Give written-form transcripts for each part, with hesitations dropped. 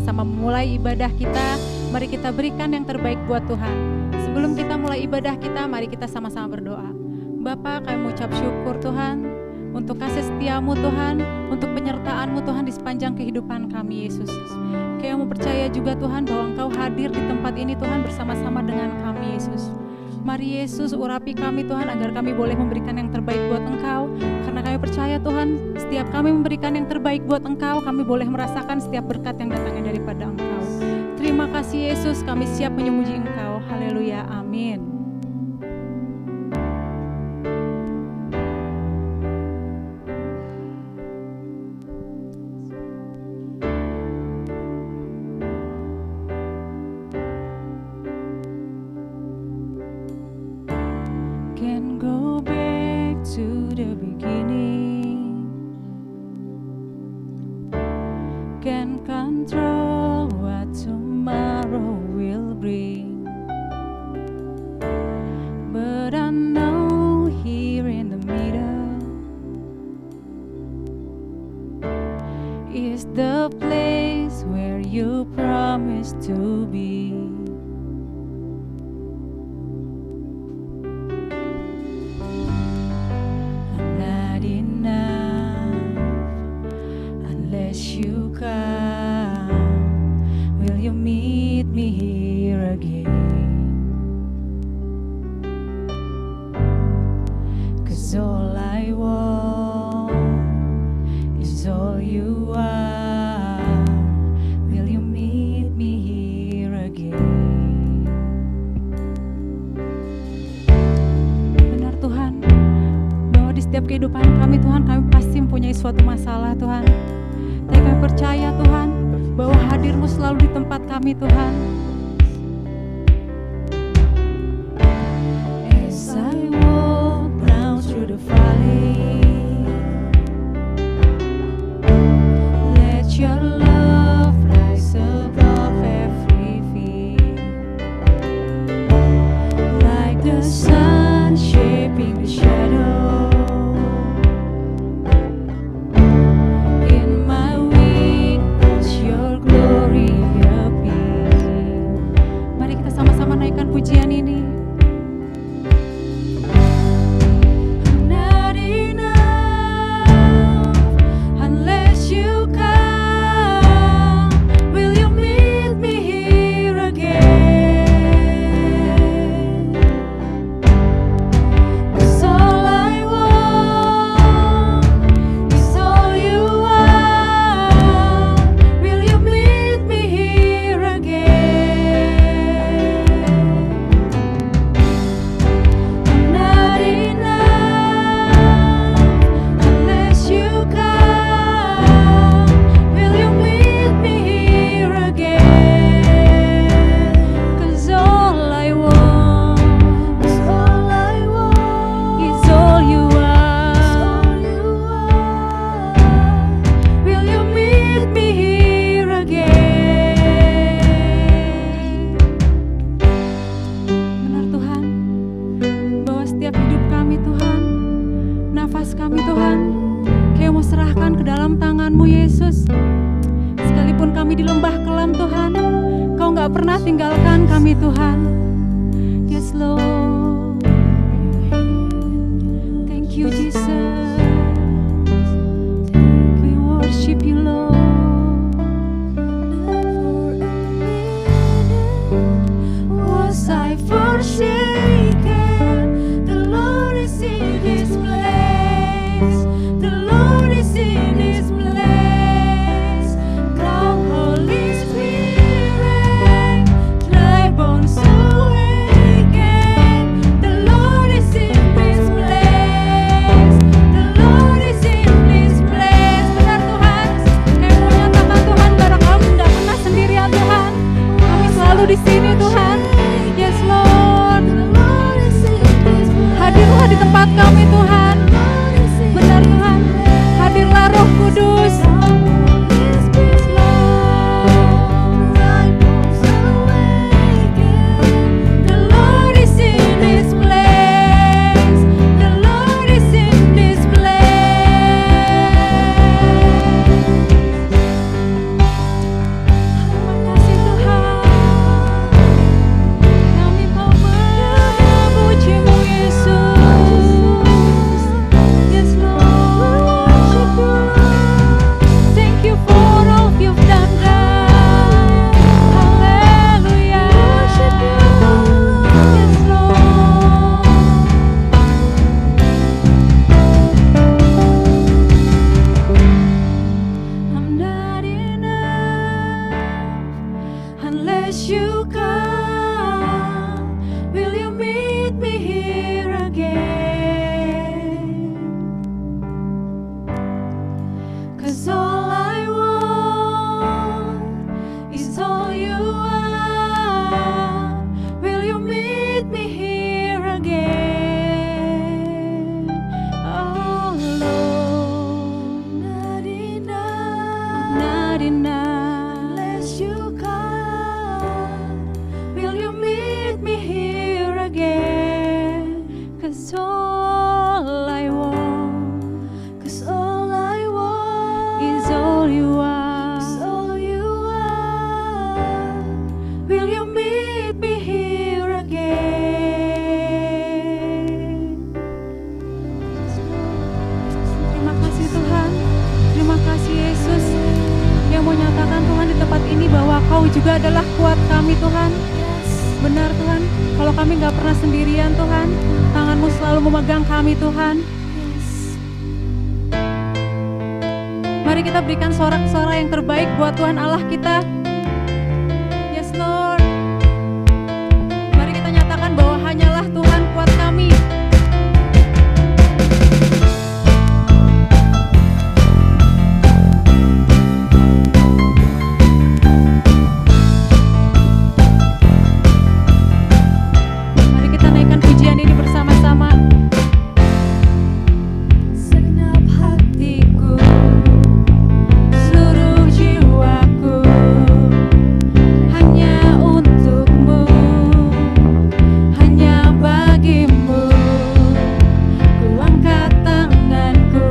sama-sama memulai ibadah kita, mari kita berikan yang terbaik buat Tuhan. Sebelum kita mulai ibadah kita, mari kita sama-sama berdoa. Bapa, kami mengucap syukur Tuhan untuk kasih setiamu Tuhan, untuk penyertaanmu Tuhan di sepanjang kehidupan kami Yesus. Kami mau percaya juga Tuhan bahwa Engkau hadir di tempat ini Tuhan bersama-sama dengan kami Yesus. Mari Yesus urapi kami Tuhan agar kami boleh memberikan yang terbaik buat Engkau. Karena kami percaya Tuhan, setiap kami memberikan yang terbaik buat Engkau, kami boleh merasakan setiap berkat yang datangnya daripada Engkau. Terima kasih Yesus, kami siap memuji Engkau. Haleluya, amin. Kehidupan kami Tuhan, kami pasti mempunyai suatu masalah Tuhan. Tapi kami percaya Tuhan bahwa hadir-Mu selalu di tempat kami Tuhan. As I walk down through the valley, let your love rise above every fear, like the sun shaping the shadow. Pujian ini not enough unless you come. Will you meet me here again? 'Cause all I want is all you are. Will you meet me here again? Tinggalkan kami Tuhan. Yes Lord, thank you Jesus, we worship you Lord. For a minute was I forsaken, the Lord is in this place, the Lord is in this place. Come Holy Spirit, bones awaken. Lest you come, will you meet me here again? 'Cause all I want is all you are. Will you meet me here again? Oh Lord, not enough, not enough. Unless you come, will you meet me here again? 'Cause all I want, 'cause all I want is all you are, is all you are. Will you meet me here again? Terima kasih Tuhan, terima kasih Yesus yang mau nyatakan Tuhan di tempat ini bahwa Kau juga adalah kuat kami Tuhan. Benar Tuhan, kalau kami gak pernah sendirian Tuhan, tangan-Mu selalu memegang kami Tuhan. Mari kita berikan sorak-sorai yang terbaik buat Tuhan Allah kita. Yes Lord. Mari kita nyatakan bahwa hanyalah Tuhan kuat kami. Mari kita naikkan pujian ini bersama-sama. Segenap hatiku, seluruh jiwaku, hanya untukmu, hanya bagimu. Ku angkat tanganku,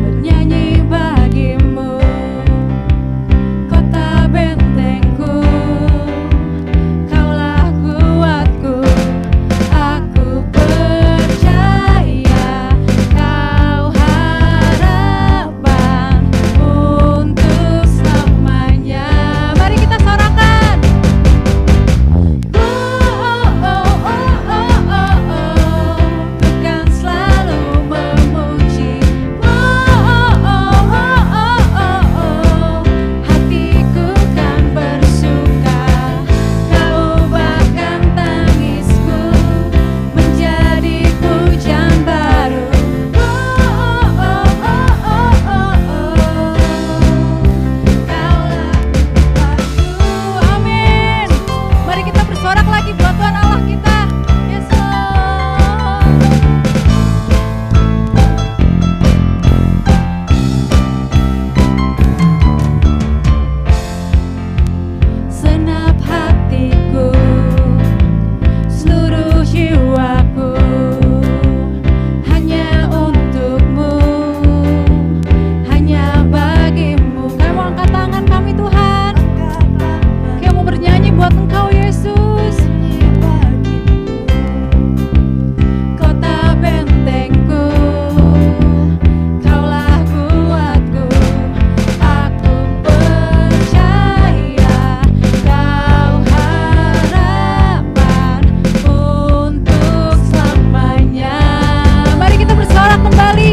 bernyanyi bagimu. Kota bentengku, Kaulah kuatku. Aku percaya Kau harapan untuk selamanya. Mari kita sorakan. Ku kan selalu memuji. Hatiku kan bersuka. Kau ubahkan tangisku menjadi pujian baru. Kaulah kuatku. Amin. Mari kita bersorak lagi buat Tuhan Allah kita. Yes Lord. Senap hatiku, seluruh jiwaku, hanya untukmu, hanya bagimu. Kami mau angkat tangan kami Tuhan. Kami mau bernyanyi buat Engkau Yesus. Kota bentengku, Kaulah kuatku. Aku percaya Kau harapan untuk selamanya. Mari kita bersorak kembali.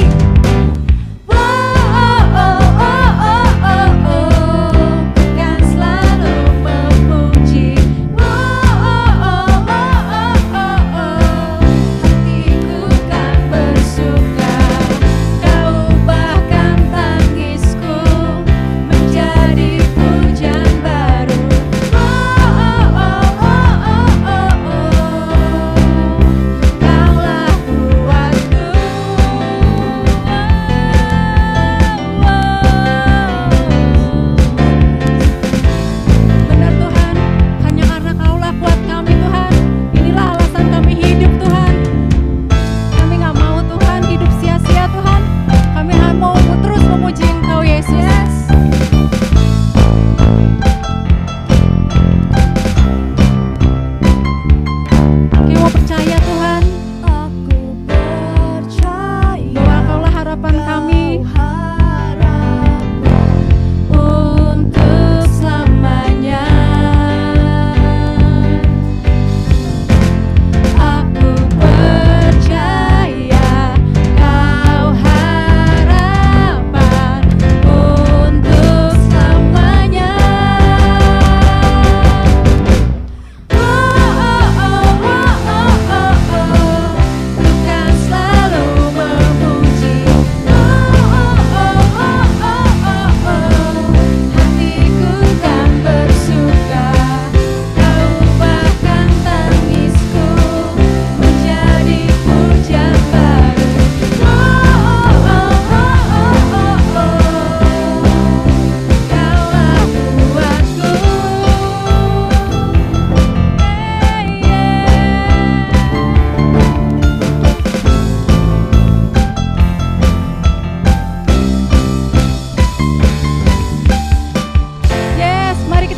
Kan selalu memuji. Hatiku kan bersuka. Kau ubahkan tangisku menjadi pujian baru. Kaulah kuatku. Benar Tuhan, hanya karena Kaulah kuat kami Tuhan. Inilah alasan kami hidup Tuhan. Kami gak mau Tuhan hidup sia-sia Tuhan. Kami mau terus memuji Engkau Yesus.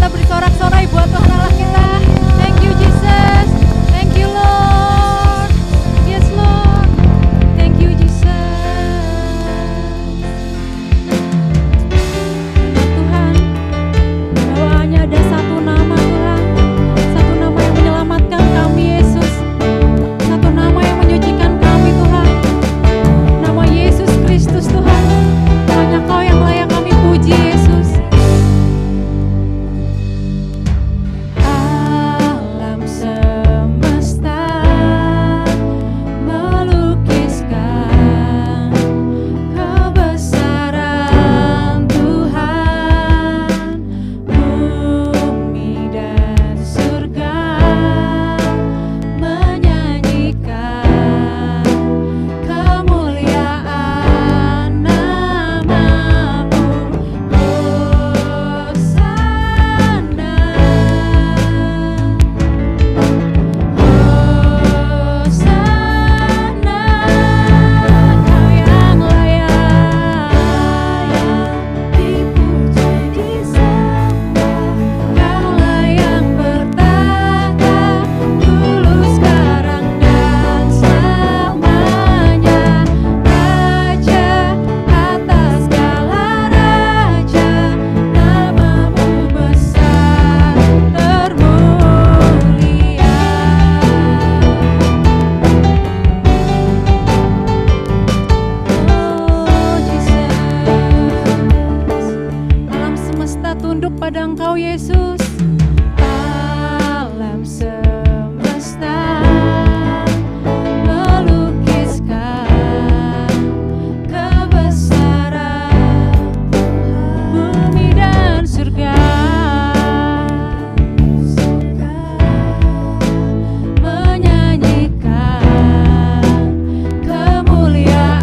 kita bersorak-sorai buat Tuhan Allah kita. Thank you Jesus. Thank you Lord. Yes Lord. Thank you Jesus. Tuhan, bahwa hanya ada satu nama Tuhan, satu nama yang menyelamatkan kami Yesus, satu nama yang menyucikan kami Tuhan, nama Yesus Kristus Tuhan. Hanya Kau yang layak kami puji Yesus. Alam semesta melukiskan kebesaran Tuhan, bumi dan surga menyanyikan kemuliaan nama-Mu. Hosana, Hosana, Kau yang layak dipuji disembah, Kaulah yang bertahta dulu sekarang dan selamanya, Raja atas segala raja, nama-Mu besar termulia. Oh Jesus, alam semesta tunduk pada Engkau Yesus. Alam semesta melukiskan kebesaran bumi dan surga menyanyikan kemuliaan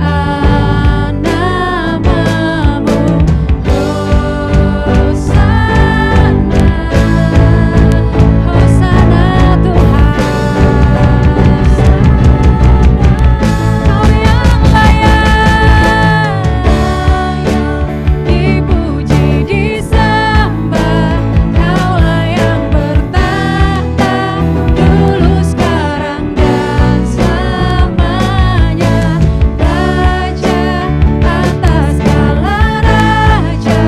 nama-Mu. Hosana, Hosana Tuhan, Kau yang layak dipuji disembah, Kaulah yang bertahta dulu sekarang dan selamanya, Raja atas segala raja,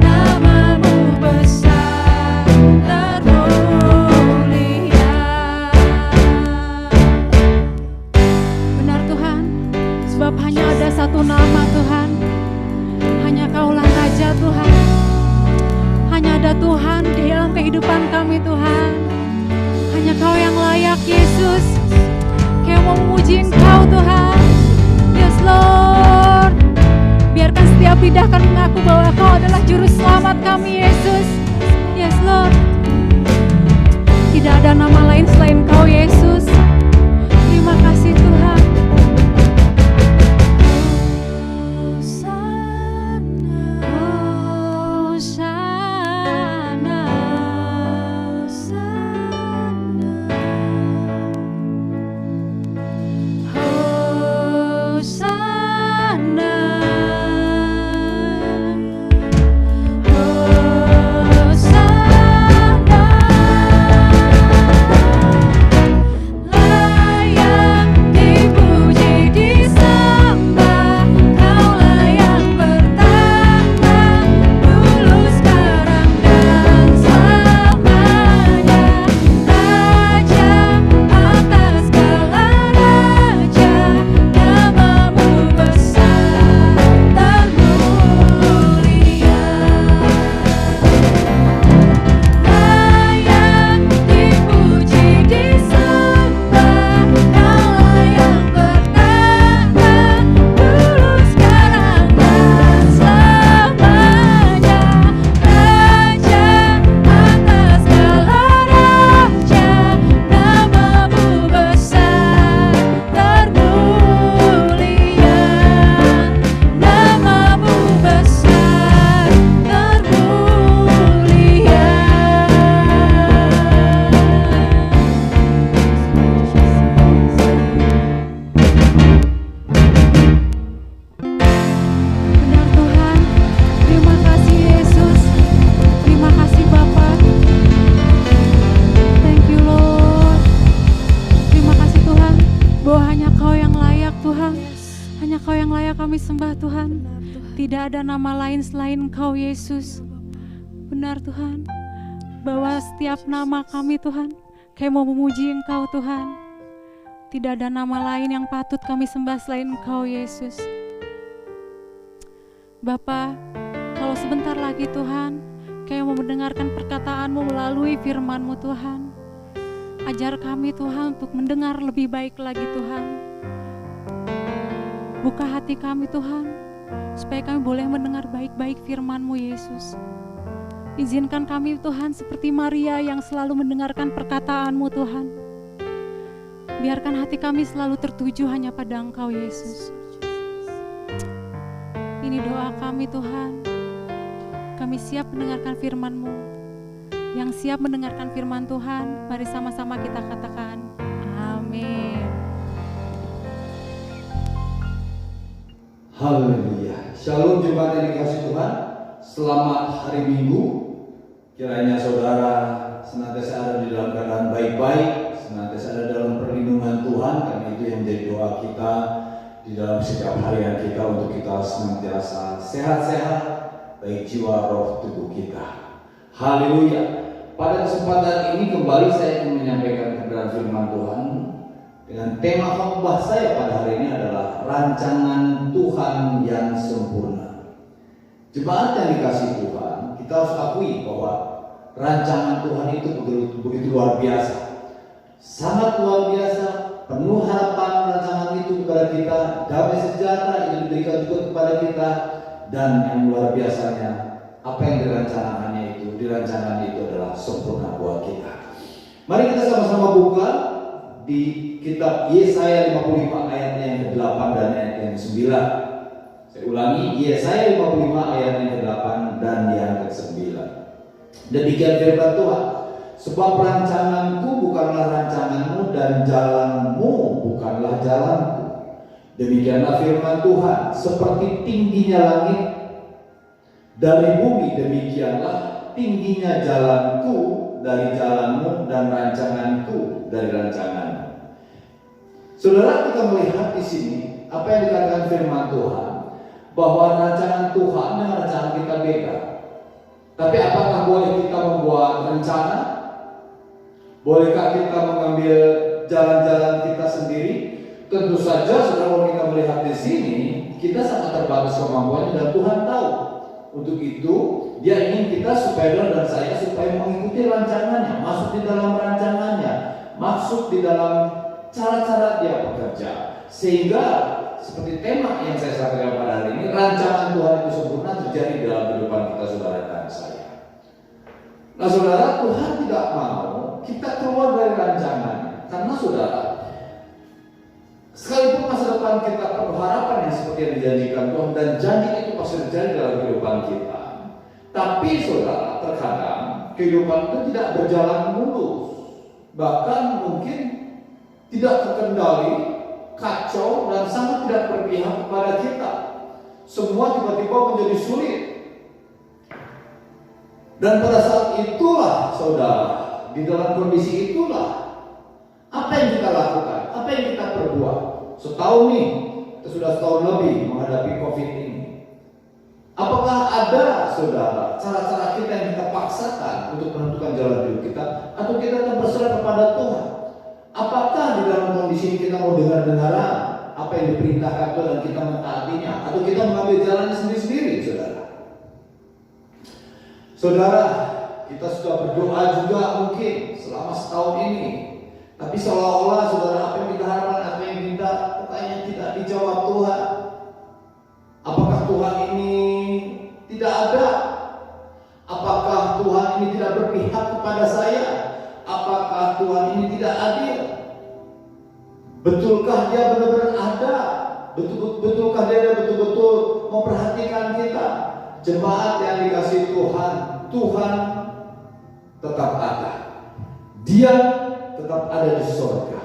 nama-Mu besar termulia. Benar Tuhan, sebab hanya ada satu nama Tuhan, hanya Kaulah Raja Tuhan, hanya ada Tuhan di dalam kehidupan kami Tuhan, hanya Kau yang layak Yesus. Kau mau memuji Engkau Tuhan. Yes Lord, biarkan setiap lidah kami mengaku bahwa Kau adalah juru selamat kami Yesus. Yes Lord, tidak ada nama lain selain Kau Yesus. Terima kasih Tuhan. Hosana, Hosana, Hosana, layak sembah Tuhan. Tidak ada nama lain selain Engkau Yesus. Benar Tuhan, bahwa setiap nama kami Tuhan, kami mau memuji Engkau Tuhan. Tidak ada nama lain yang patut kami sembah selain Engkau Yesus. Bapa, kalau sebentar lagi Tuhan, kami mau mendengarkan perkataan-Mu melalui firman-Mu Tuhan. Ajar kami Tuhan untuk mendengar lebih baik lagi Tuhan. Buka hati kami Tuhan, supaya kami boleh mendengar baik-baik firman-Mu Yesus. Izinkan kami Tuhan seperti Maria yang selalu mendengarkan perkataan-Mu Tuhan. Biarkan hati kami selalu tertuju hanya pada Engkau Yesus. Ini doa kami Tuhan. Kami siap mendengarkan firman-Mu. Yang siap mendengarkan firman Tuhan, mari sama-sama kita katakan amin. Haleluya. Shalom jemaat yang dikasihi Tuhan. Selamat hari Minggu. Kiranya saudara senantiasa ada di dalam keadaan baik-baik, senantiasa ada dalam perlindungan Tuhan, karena itu yang menjadi doa kita di dalam setiap harian kita, untuk kita senantiasa sehat-sehat baik jiwa, roh, tubuh kita. Haleluya. Pada kesempatan ini kembali saya ingin menyampaikan kebenaran firman Tuhan dengan tema khotbah saya pada hari ini adalah rancangan Tuhan yang sempurna. Jemaat yang dikasihi Tuhan, kita harus akui bahwa rancangan Tuhan itu begitu luar biasa, sangat luar biasa, penuh harapan rancangan itu kepada kita, damai sejahtera yang diberikan juga kepada kita, dan yang luar biasanya apa yang direncanakan itu adalah sempurna buat kita. Mari kita sama-sama buka di kitab Yesaya 55 ayatnya yang ke-8 dan ayat yang ke-9. Saya ulangi, Yesaya 55 ayat yang ke-8 dan yang ke-9. Demikian firman Tuhan, sebab rancanganku bukanlah rancanganmu dan jalanmu bukanlah jalanku. Demikianlah firman Tuhan, seperti tingginya langit dari bumi, demikianlah tingginya jalanku dari jalanmu dan rancanganku dari rancanganmu. Saudara, kita melihat di sini apa yang dikatakan firman Tuhan, bahwa rancangan Tuhan dengan rancangan kita beda. Tapi apakah boleh kita membuat rencana? Bolehkah kita mengambil jalan-jalan kita sendiri? Tentu saja, saudara, kalau kita melihat di sini, kita sangat terbatas kemampuannya dan Tuhan tahu. Untuk itu, Dia ingin kita supaya dan saya supaya mengikuti rancangannya, masuk di dalam rancangannya, masuk di dalam cara-cara Dia bekerja, sehingga seperti tema yang saya sampaikan pada hari ini, rancangan Tuhan itu sempurna terjadi dalam kehidupan kita, saudara dan saya. Nah, saudara, Tuhan tidak mau kita keluar dari rancangannya, karena saudara, sekalipun masa depan kita penuh harapan yang seperti yang dijanjikan Tuhan, dan janji itu pasti terjadi dalam kehidupan kita. Tapi saudara, terkadang kehidupan itu tidak berjalan mulus, bahkan mungkin tidak terkendali, kacau, dan sangat tidak berpihak kepada kita. Semua tiba-tiba menjadi sulit. Dan pada saat itulah saudara, di dalam kondisi itulah, apa yang kita lakukan? Apa yang kita perbuat? Setahun nih, kita sudah setahun lebih menghadapi COVID ini. Apakah ada, saudara, cara-cara kita yang kita paksakan untuk menentukan jalan hidup kita, atau kita tetap berserah kepada Tuhan? Apakah di dalam kondisi ini kita mau dengar-dengaran apa yang diperintahkan Tuhan dan kita mentaatinya, atau kita mengambil jalannya sendiri-sendiri, saudara? Saudara, kita sudah berdoa juga mungkin selama setahun ini, tapi seolah-olah saudara, apa yang kita harapkan, apa yang kita kayaknya tidak dijawab Tuhan. Apakah Tuhan ini tidak ada? Apakah Tuhan ini tidak berpihak kepada saya? Apakah Tuhan ini tidak adil? Betulkah Dia benar-benar ada? Betulkah Dia betul-betul memperhatikan kita? Jemaat yang dikasihi Tuhan, Tuhan tetap ada. Dia tetap ada di surga.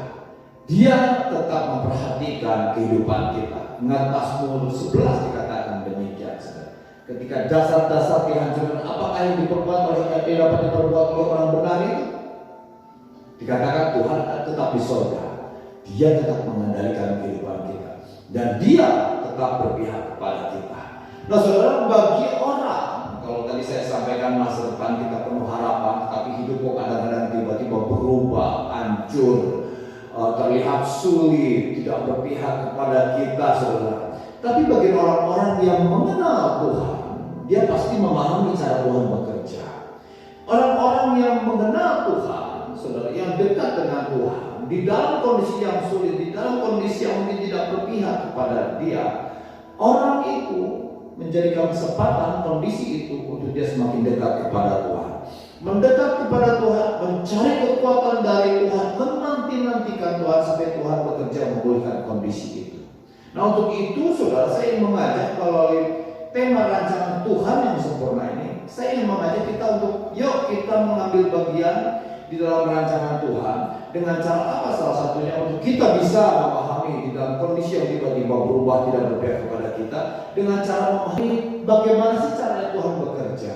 Dia tetap memperhatikan kehidupan kita. Ingat Mazmur 11 dikatakan demikian. Ketika dasar-dasar dihancurkan, apakah yang diperbuat oleh yang dapat diperbuat oleh orang benar itu? Dikatakan Tuhan tetap di surga. Dia tetap mengendalikan kehidupan kita, dan Dia tetap tetap berpihak kepada kita. Nah saudara, bagi orang, kalau tadi saya sampaikan masa depan kita penuh harapan, tapi hidup kok kadang-kadang tiba-tiba berubah, hancur, terlihat sulit, tidak berpihak kepada kita saudara. Tapi bagi orang-orang yang mengenal Tuhan, dia pasti memahami cara Tuhan bekerja. Orang-orang yang mengenal Tuhan, saudara, yang dekat dengan Tuhan, di dalam kondisi yang sulit, di dalam kondisi yang mungkin tidak berpihak kepada dia, orang itu menjadikan kesempatan kondisi itu untuk dia semakin dekat kepada Tuhan. Mendekat kepada Tuhan, mencari kekuatan dari Tuhan, menanti-nantikan Tuhan sampai Tuhan bekerja memulihkan kondisi itu. Nah untuk itu saudara, saya ingin mengajak melalui tema rancangan Tuhan yang sempurna ini, saya ingin mengajak kita untuk yuk kita mengambil bagian di dalam rancangan Tuhan. Dengan cara apa? Salah satunya untuk kita bisa memahami di dalam kondisi yang tiba-tiba berubah, tidak berpihak kepada kita, dengan cara memahami bagaimana sih caranya Tuhan bekerja,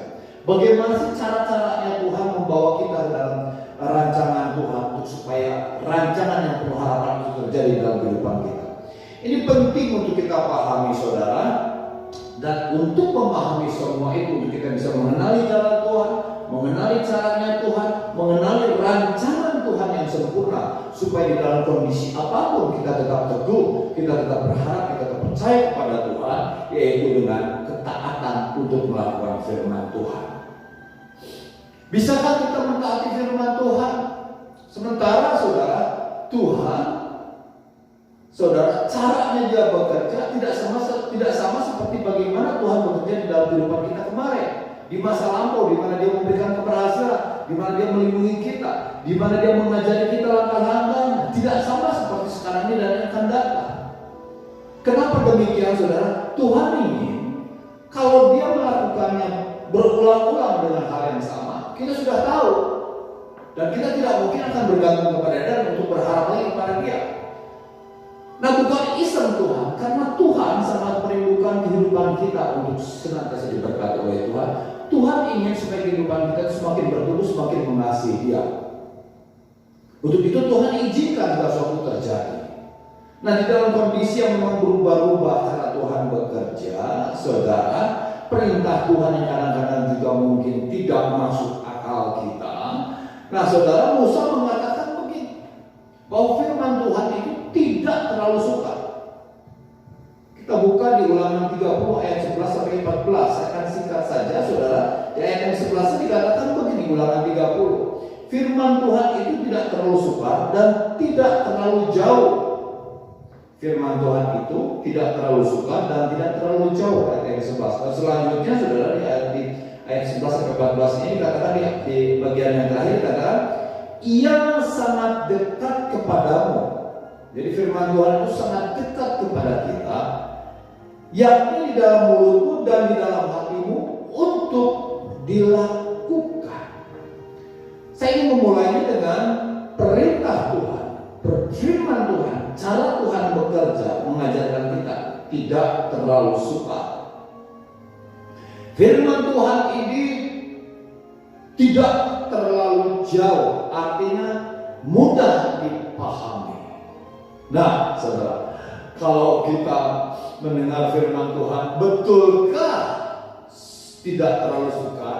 bagaimana sih cara-caranya Tuhan membawa kita dalam rancangan Tuhan untuk supaya rancangan yang penuh harapan itu terjadi dalam kehidupan kita. Ini penting untuk kita pahami saudara. Dan untuk memahami semua itu, untuk kita bisa mengenali jalan Tuhan, mengenali caranya Tuhan, mengenali rancangan Tuhan yang sempurna, supaya di dalam kondisi apapun kita tetap teguh, kita tetap berharap, kita tetap percaya kepada Tuhan, yaitu dengan ketaatan untuk melakukan firman Tuhan. Bisakah kita mentaati firman Tuhan? Sementara saudara, Tuhan, saudara, caranya dia bekerja tidak sama seperti bagaimana Tuhan bekerja di dalam kehidupan kita kemarin, di masa lampau, di mana dia memberikan keberhasilan, di mana dia melindungi kita, di mana dia mengajari kita langkah-langkahnya. Tidak sama seperti sekarang ini dan yang akan datang. Kenapa demikian saudara? Tuhan ingin kalau dia melakukannya berulang-ulang dengan hal yang sama, kita sudah tahu, dan kita tidak mungkin akan bergantung kepada dia dan untuk berharap lagi kepada dia. Nah bukan iseng Tuhan, karena Tuhan sangat merindukan kehidupan kita untuk senantiasa diberkati oleh Tuhan. Tuhan ingin supaya kehidupan kita semakin bertumbuh, semakin mengasihi Dia. Untuk itu Tuhan izinkan segala sesuatu terjadi. Nah di dalam kondisi yang memang berubah-ubah cara Tuhan bekerja, saudara, perintah Tuhan yang kadang-kadang juga mungkin tidak masuk akal kita. Nah saudara, Musa mengatakan begini, bahwa firman Tuhan itu tidak terlalu suka. Kita buka di Ulangan 30 ayat 11 sampai 14. Saya akan singkat saja saudara. Di ayat yang 11 dikatakan begini, Ulangan 30. Firman Tuhan itu tidak terlalu suka dan tidak terlalu jauh. Firman Tuhan itu tidak terlalu suka dan tidak terlalu jauh. Ayat yang 11. Dan selanjutnya saudara di ayat 11 sampai 14 ini dikatakan di bagian yang terakhir dikatakan, Ia sangat dekat kepadamu. Jadi firman Tuhan itu sangat dekat kepada kita, yakni di dalam mulutmu dan di dalam hatimu untuk dilakukan. Saya ingin memulainya dengan perintah Tuhan, firman Tuhan, cara Tuhan bekerja mengajarkan kita tidak terlalu suka. Firman Tuhan ini tidak terlalu jauh, artinya mudah dipahami. Nah, saudara, kalau kita mendengar firman Tuhan, betulkah tidak terlalu suka?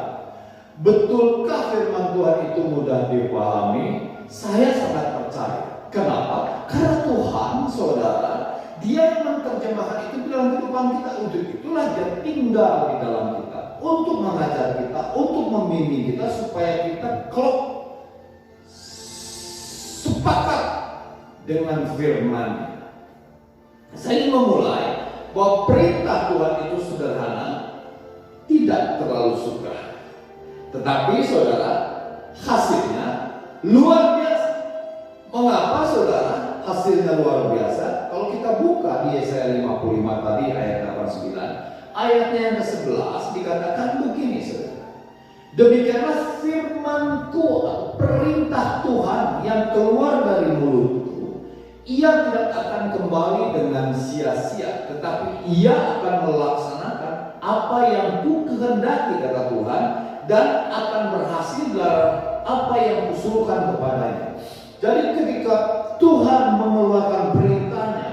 Betulkah firman Tuhan itu mudah dipahami? Saya sangat percaya. Kenapa? Karena Tuhan, saudara, Dia yang menerjemahkan itu dalam kehidupan kita. Untuk itulah Dia tinggal di dalam kita, untuk mengajar kita, untuk membimbing kita supaya kita klop sepakat dengan firman. Saya ingin memulai bahwa perintah Tuhan itu sederhana, tidak terlalu suka, tetapi saudara, hasilnya luar biasa. Mengapa saudara hasilnya luar biasa? Kalau kita buka di Yesaya 55 tadi ayat 89, ayatnya yang ke-11 dikatakan begini saudara, demikianlah firman-Ku, perintah Tuhan yang keluar dari mulutku, Ia tidak akan kembali dengan sia-sia, tetapi Ia akan melaksanakan apa yang Ku kehendaki, kata Tuhan, dan akan berhasil dalam apa yang Kusuruhkan kepadanya. Jadi ketika Tuhan mengeluarkan perintahnya,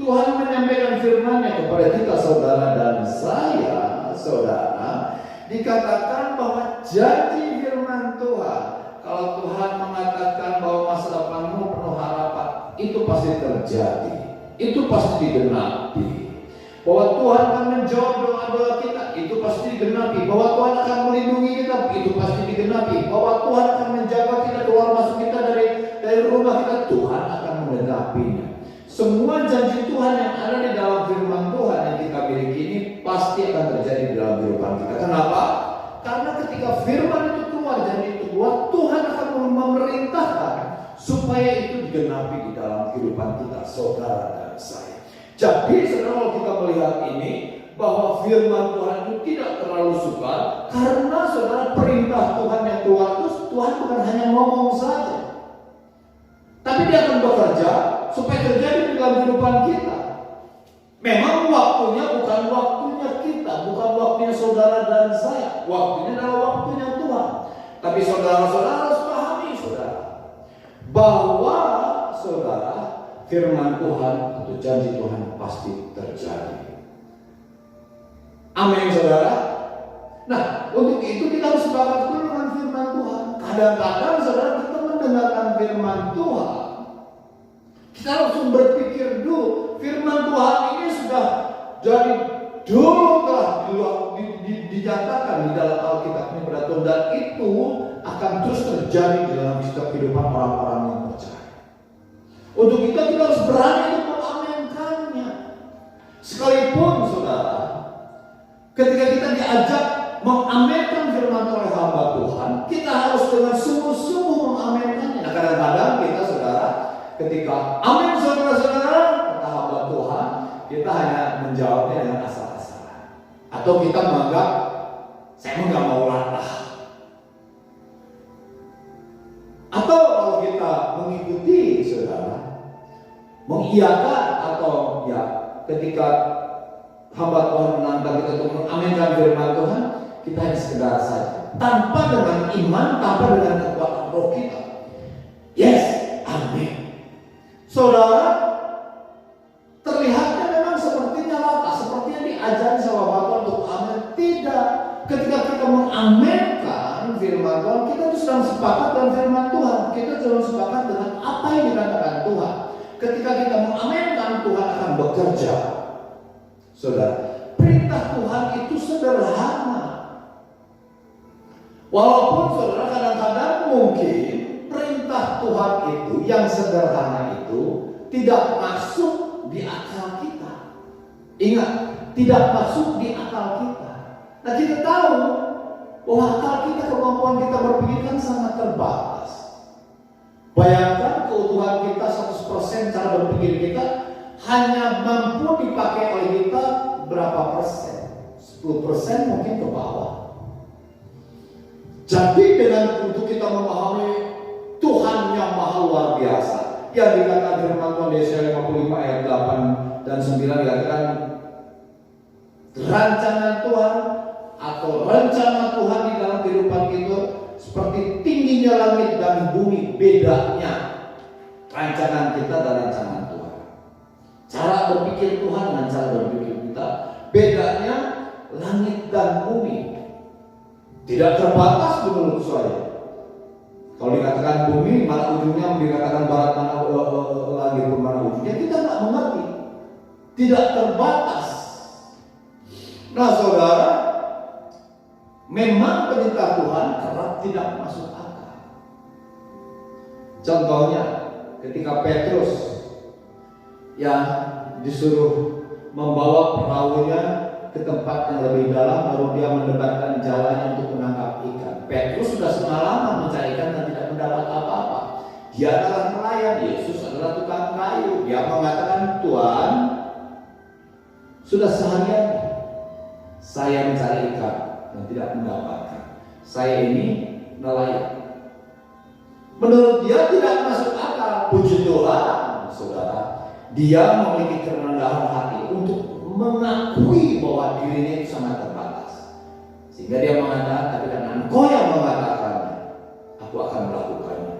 Tuhan menyampaikan firman-Nya kepada kita, saudara dan saya, saudara, dikatakan bahwa janji firman Tuhan, kalau Tuhan mengatakan bahwa masa depanmu penuh harapan, itu pasti terjadi, itu pasti digenapi. Bahwa Tuhan akan menjawab doa-doa kita, itu pasti digenapi. Bahwa Tuhan akan melindungi kita, itu pasti digenapi. Bahwa Tuhan akan menjaga kita, keluar masuk kita dari rumah kita, Tuhan akan menggenapinya. Semua janji Tuhan yang ada di dalam firman Tuhan yang kita miliki ini pasti akan terjadi di dalam kehidupan kita. Kenapa? Karena ketika firman itu keluar, janji itu keluar, Tuhan akan memerintahkan supaya itu digenapi di dalam kehidupan kita, saudara dan saya. Jadi saudara, kalau kita melihat ini, bahwa firman Tuhan itu tidak terlalu sukar, karena saudara, perintah Tuhan yang keluar itu, Tuhan bukan hanya ngomong saja, tapi Dia akan bekerja supaya terjadi di dalam kehidupan kita. Memang waktunya bukan waktunya kita, bukan waktunya saudara dan saya, waktunya adalah waktunya Tuhan. Tapi saudara-saudara harus pahami, saudara, bahwa saudara, firman Tuhan atau janji Tuhan pasti terjadi. Amin, saudara. Nah, untuk itu kita harus sepakat dulu dengan firman Tuhan. Kadang-kadang saudara, kita mendengarkan firman Tuhan, kita langsung berpikir dulu, firman Tuhan ini sudah jadi dulu telah dinyatakan di dalam Alkitab ini pada Tuhan, dan itu akan terus terjadi di dalam setiap kehidupan orang-orang yang percaya. Untuk kita harus berani untuk mengaminkannya. Sekalipun saudara, ketika kita diajak mengaminkan firman oleh hamba Tuhan, kita harus dengan sungguh-sungguh mengaminkannya. Nah, kadang-kadang kita saudara, ketika amin saudara-saudara, kata hamba Tuhan, kita hanya menjawabnya dengan asal-asalan. Atau kita menganggap, saya nggak mau latah. Atau kalau kita mengikuti saudara, mengiyakan, atau ya ketika hamba Tuhan menantang kita untuk mengaminkan firman Tuhan, kita hanya sekedar saja, tanpa dengan iman, tanpa dengan kekuatan roh kita. Yes, amin. Saudara, terlihatnya memang sepertinya latah, sepertinya diajari sama Bapak untuk amin. Tidak. Ketika kita mengaminkan firman Tuhan, kita itu sedang sepakat dengan firman Tuhan. Kita sedang sepakat dengan apa yang dikatakan Tuhan. Ketika kita mengaminkan, Tuhan akan bekerja. Saudara, perintah Tuhan itu sederhana. Walaupun saudara, kadang-kadang mungkin perintah Tuhan itu yang sederhana itu tidak masuk di akal kita. Ingat, tidak masuk di akal kita. Nah, kita tahu bahwa akal kita, kemampuan kita berpikir kan sangat terbatas. Bayangkan keutuhan kita 100% cara berpikir kita hanya mampu dipakai oleh kita berapa persen? 10% mungkin ke bawah. Jadi dengan untuk kita memahami Tuhan yang maha luar biasa, yang dikatakan firman Tuhan Yesaya 55 ayat 8 dan 9 dikatakan, rancangan Tuhan atau rencana Tuhan di dalam kehidupan kita seperti tingginya langit dan bumi. Bedanya rancangan kita dan rancangan Tuhan, cara berpikir Tuhan dan cara berpikir kita, bedanya langit dan bumi. Tidak terbatas menurut saya. Kalau dikatakan bumi, mana ujungnya, dikatakan barat, mana langit, mana ujungnya, kita tidak mengerti. Tidak terbatas. Nah saudara, memang perintah Tuhan kerap tidak masuk akal. Contohnya, ketika Petrus yang disuruh membawa perahunya ke tempat yang lebih dalam, baru dia mendapatkan jalannya untuk menangkap ikan. Petrus sudah semalaman mencari ikan dan tidak mendapat apa-apa. Dia adalah nelayan, Yesus adalah tukang kayu. Dia mengatakan, Tuhan, sudah seharian saya mencari ikan dan tidak mendapatkan. Saya ini nelayan. Menurut dia tidak masuk akal. Puji Tuhan, saudara, dia memiliki kerendahan hati untuk mengakui bahwa dirinya itu sangat terbatas, sehingga dia mengatakan, tapi karena Engkau yang mengatakannya, aku akan melakukannya.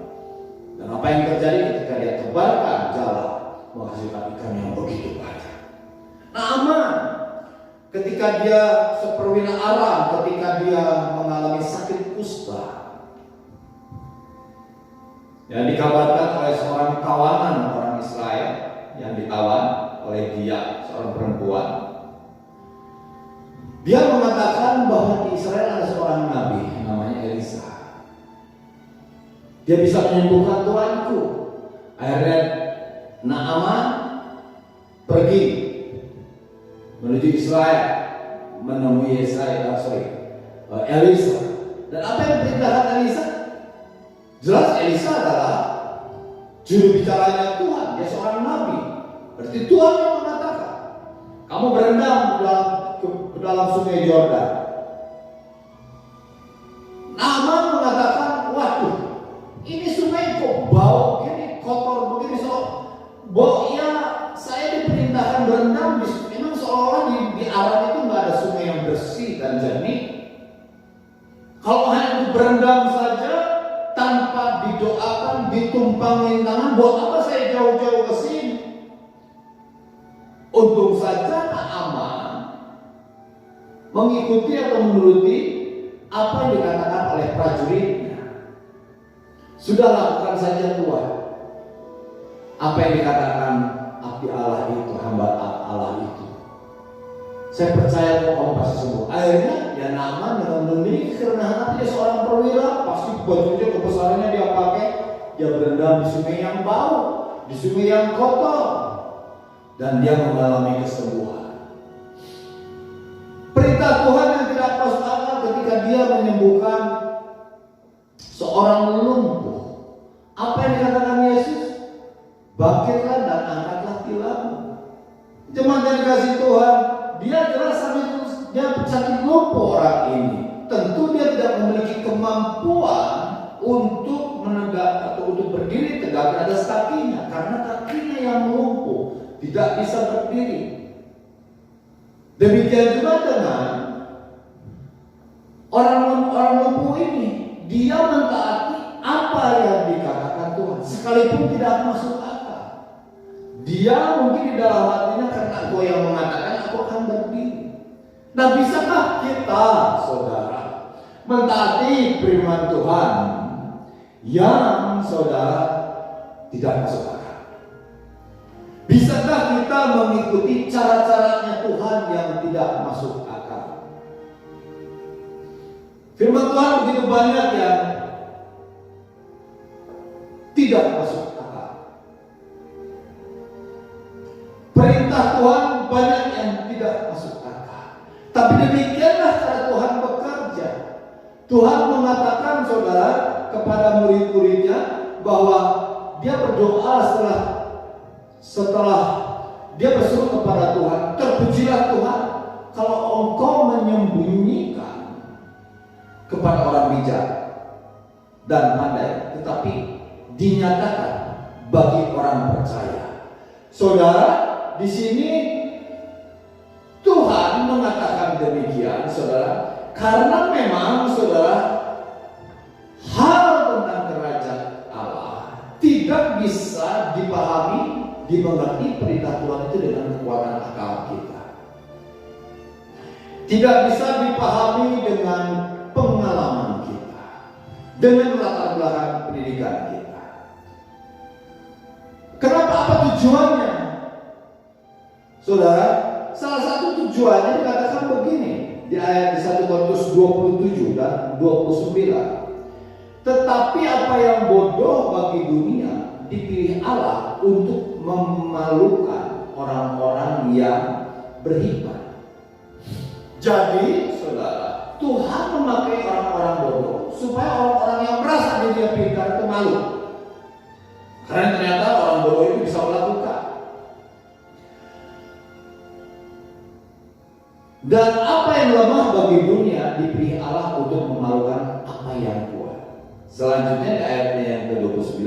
Dan apa yang terjadi ketika dia tebarkan jala, menghasilkan ikan yang begitu banyak. Naaman ketika dia seperwira Aram, ketika dia mengalami sakit kusta, yang dikabarkan oleh seorang tawanan orang Israel yang ditawan oleh dia, seorang perempuan. Dia mengatakan bahwa di Israel ada seorang nabi namanya Elisa. Dia bisa menyembuhkan tuanku. Akhirnya Naaman pergi menuju Israel, menemui Elisa. Dan apa yang diperintahkan Elisa? Jelas Elisa adalah juru bicaranya Tuhan, dia seorang nabi. Berarti Tuhan yang mengatakan, kamu berendam ke dalam sungai Yordan. Naaman mengatakan, waduh, ini sungai kok bau gini, kotor begini, bau ya. Saya diperintahkan berendam, memang seolah-olah di Aram itu nggak ada sungai yang bersih dan jernih. Kalau hanya berendam saja tanpa didoakan, ditumpangin tangan, buat apa saya jauh-jauh ke sini? Untung saja Naaman mengikuti atau menuruti apa yang dikatakan oleh prajuritnya. Sudah lakukan saja Tuhan apa yang dikatakan abdi Allah itu, hamba Allah itu. Saya percaya bahwa kamu pasti sembuh. Akhirnya ya Naaman dengan memiliki kerenahan, dia seorang perwira, pasti bajunya kebesarannya dia pakai, dia berendam di sungai yang bau, di sungai yang kotor, dan dia mengalami kesembuhan. Perintah Tuhan yang tidak masuk akal ketika dia menyembuhkan seorang lumpuh. Apa yang dikatakan Yesus? Bangkitlah dan angkatlah tilammu. Jemaat yang dikasihi Tuhan, dia jelas dia sakit lumpuh orang ini. Tentu dia tidak memiliki kemampuan untuk menegak atau untuk berdiri tegak di atas kakinya, karena kakinya yang lumpuh, tidak bisa berdiri. Demikian juga dengan orang lumpuh ini, dia mentaati apa yang dikatakan Tuhan, sekalipun tidak masuk akal. Dia mungkin di dalam hatinya, karena Engkau yang mengatakan, aku akan berdiri. Nah, bisakah kita, saudara, mentaati firman Tuhan yang saudara tidak masuk akal? Bisakah kita mengikuti cara-caranya Tuhan yang tidak masuk akal? Firman Tuhan begitu banyak yang tidak masuk akal. Perintah Tuhan banyak yang tidak masuk akal. Tapi demikianlah cara Tuhan bekerja. Tuhan mengatakan, saudara, kepada murid-muridnya bahwa dia berdoa setelah dia berseru kepada Tuhan, terpujilah Tuhan kalau Engkau menyembunyikan kepada orang bijak dan pandai, tetapi dinyatakan bagi orang percaya. Saudara, di sini Tuhan mengatakan demikian, saudara, karena memang, saudara, hal tentang kerajaan Allah tidak bisa dipahami, dimengerti perintah Tuhan itu dengan kekuatan akal kita. Tidak bisa dipahami dengan pengalaman kita, dengan latar belakang pendidikan kita. Kenapa? Apa tujuannya? Saudara, salah satu tujuannya dikatakan begini di ayat 1 Korintus 27 dan 29. Tetapi apa yang bodoh bagi dunia dipilih Allah untuk memalukan orang-orang yang beriman. Jadi, saudara, Tuhan memakai orang-orang bodoh supaya orang-orang yang merasa dirinya pintar itu malu. Karena ternyata orang bodoh itu bisa melakukan. Dan apa yang lemah bagi dunia dipilih Allah untuk memalukan apa yang kuat. Selanjutnya di ayatnya yang ke-29,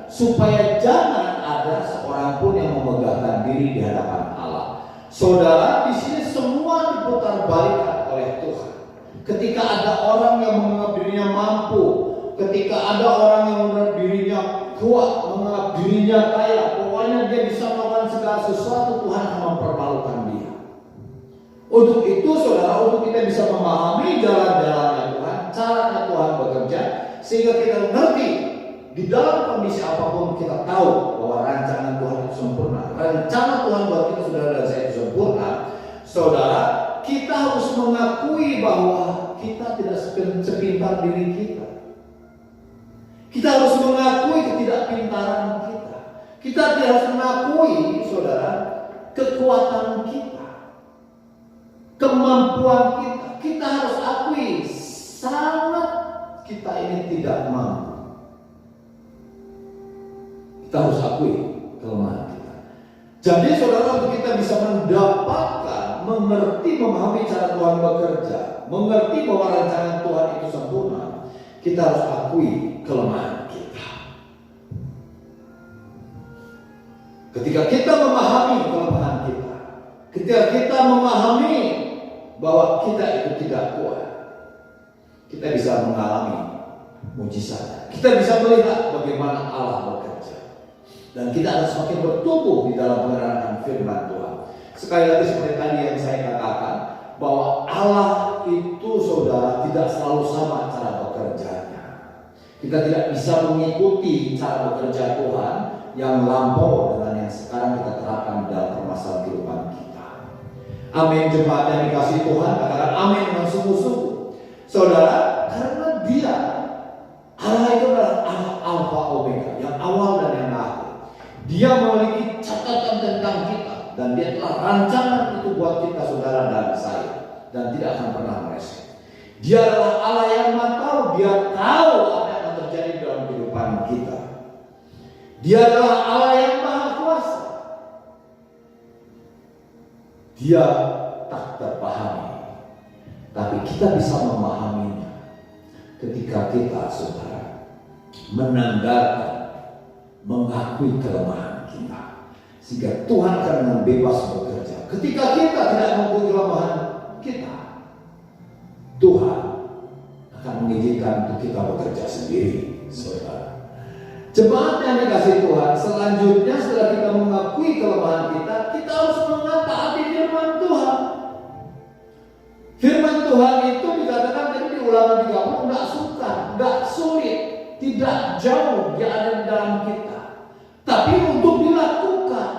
supaya jangan ada seorang pun yang memegahkan diri di hadapan Allah. Saudara, di sini semua diputarbalikkan oleh Tuhan. Ketika ada orang yang menganggap dirinya mampu, ketika ada orang yang menganggap dirinya kuat, menganggap dirinya kaya, pokoknya dia bisa melakukan segala sesuatu Tuhan akan mempermalukan dia. Untuk itu saudara, untuk kita bisa memahami jalan-jalannya Tuhan, caranya Tuhan bekerja, sehingga kita ngerti di dalam kondisi apapun kita tahu bahwa rancangan Tuhan itu sempurna. Rencana Tuhan buat kita saudara dan saya itu sempurna. Saudara, kita harus mengakui bahwa kita tidak sepintar diri kita. Kita harus mengakui ketidakpintaran kita. Kita harus mengakui saudara kekuatan kita, kemampuan kita. Kita harus akui sangat kita ini tidak mampu. Kita harus akui kelemahan kita. Jadi saudara, untuk kita bisa mendapatkan, mengerti, memahami cara Tuhan bekerja, mengerti bahwa rancangan Tuhan itu sempurna, kita harus akui kelemahan kita. Ketika kita memahami kelemahan kita, ketika kita memahami bahwa kita itu tidak kuat, kita bisa mengalami mujizat. Kita bisa melihat bagaimana Allah bekerja. Dan kita akan semakin bertumbuh di dalam pengenalan firman Tuhan. Sekali lagi seperti tadi yang saya katakan, bahwa Allah itu saudara tidak selalu sama cara bekerjanya. Kita tidak bisa mengikuti cara bekerja Tuhan yang lampau dengan yang sekarang kita terapkan dalam permasalahan kehidupan kita. Amin. Jemaat yang dikasihi Tuhan, katakan amin dengan sungguh-sungguh. Saudara, karena dia Allah itu adalah Allah Alfa Omega, yang awal dan yang akhir. Dia memiliki catatan tentang kita, dan dia telah rancangan itu buat kita saudara dan saya, dan tidak akan pernah meleset. Dia adalah Allah yang Maha Tahu. Dia tahu apa yang akan terjadi dalam kehidupan kita. Dia adalah Allah yang Maha Kuasa. Dia tak terpahami, tapi kita bisa memahaminya ketika kita saudara menanggalkan, mengakui kelemahan kita, sehingga Tuhan akan dengan bebas bekerja. Ketika kita tidak mengakui kelemahan kita, Tuhan akan mengizinkan untuk kita bekerja sendiri, saudara. Jemaat yang dikasihi Tuhan, selanjutnya setelah kita mengakui kelemahan kita, kita harus mentaati firman Tuhan. Firman Tuhan itu dikatakan tadi di Ulangan 30, enggak sukar, enggak sulit, tidak jauh, dia ada di dalam kita, tapi untuk dilakukan.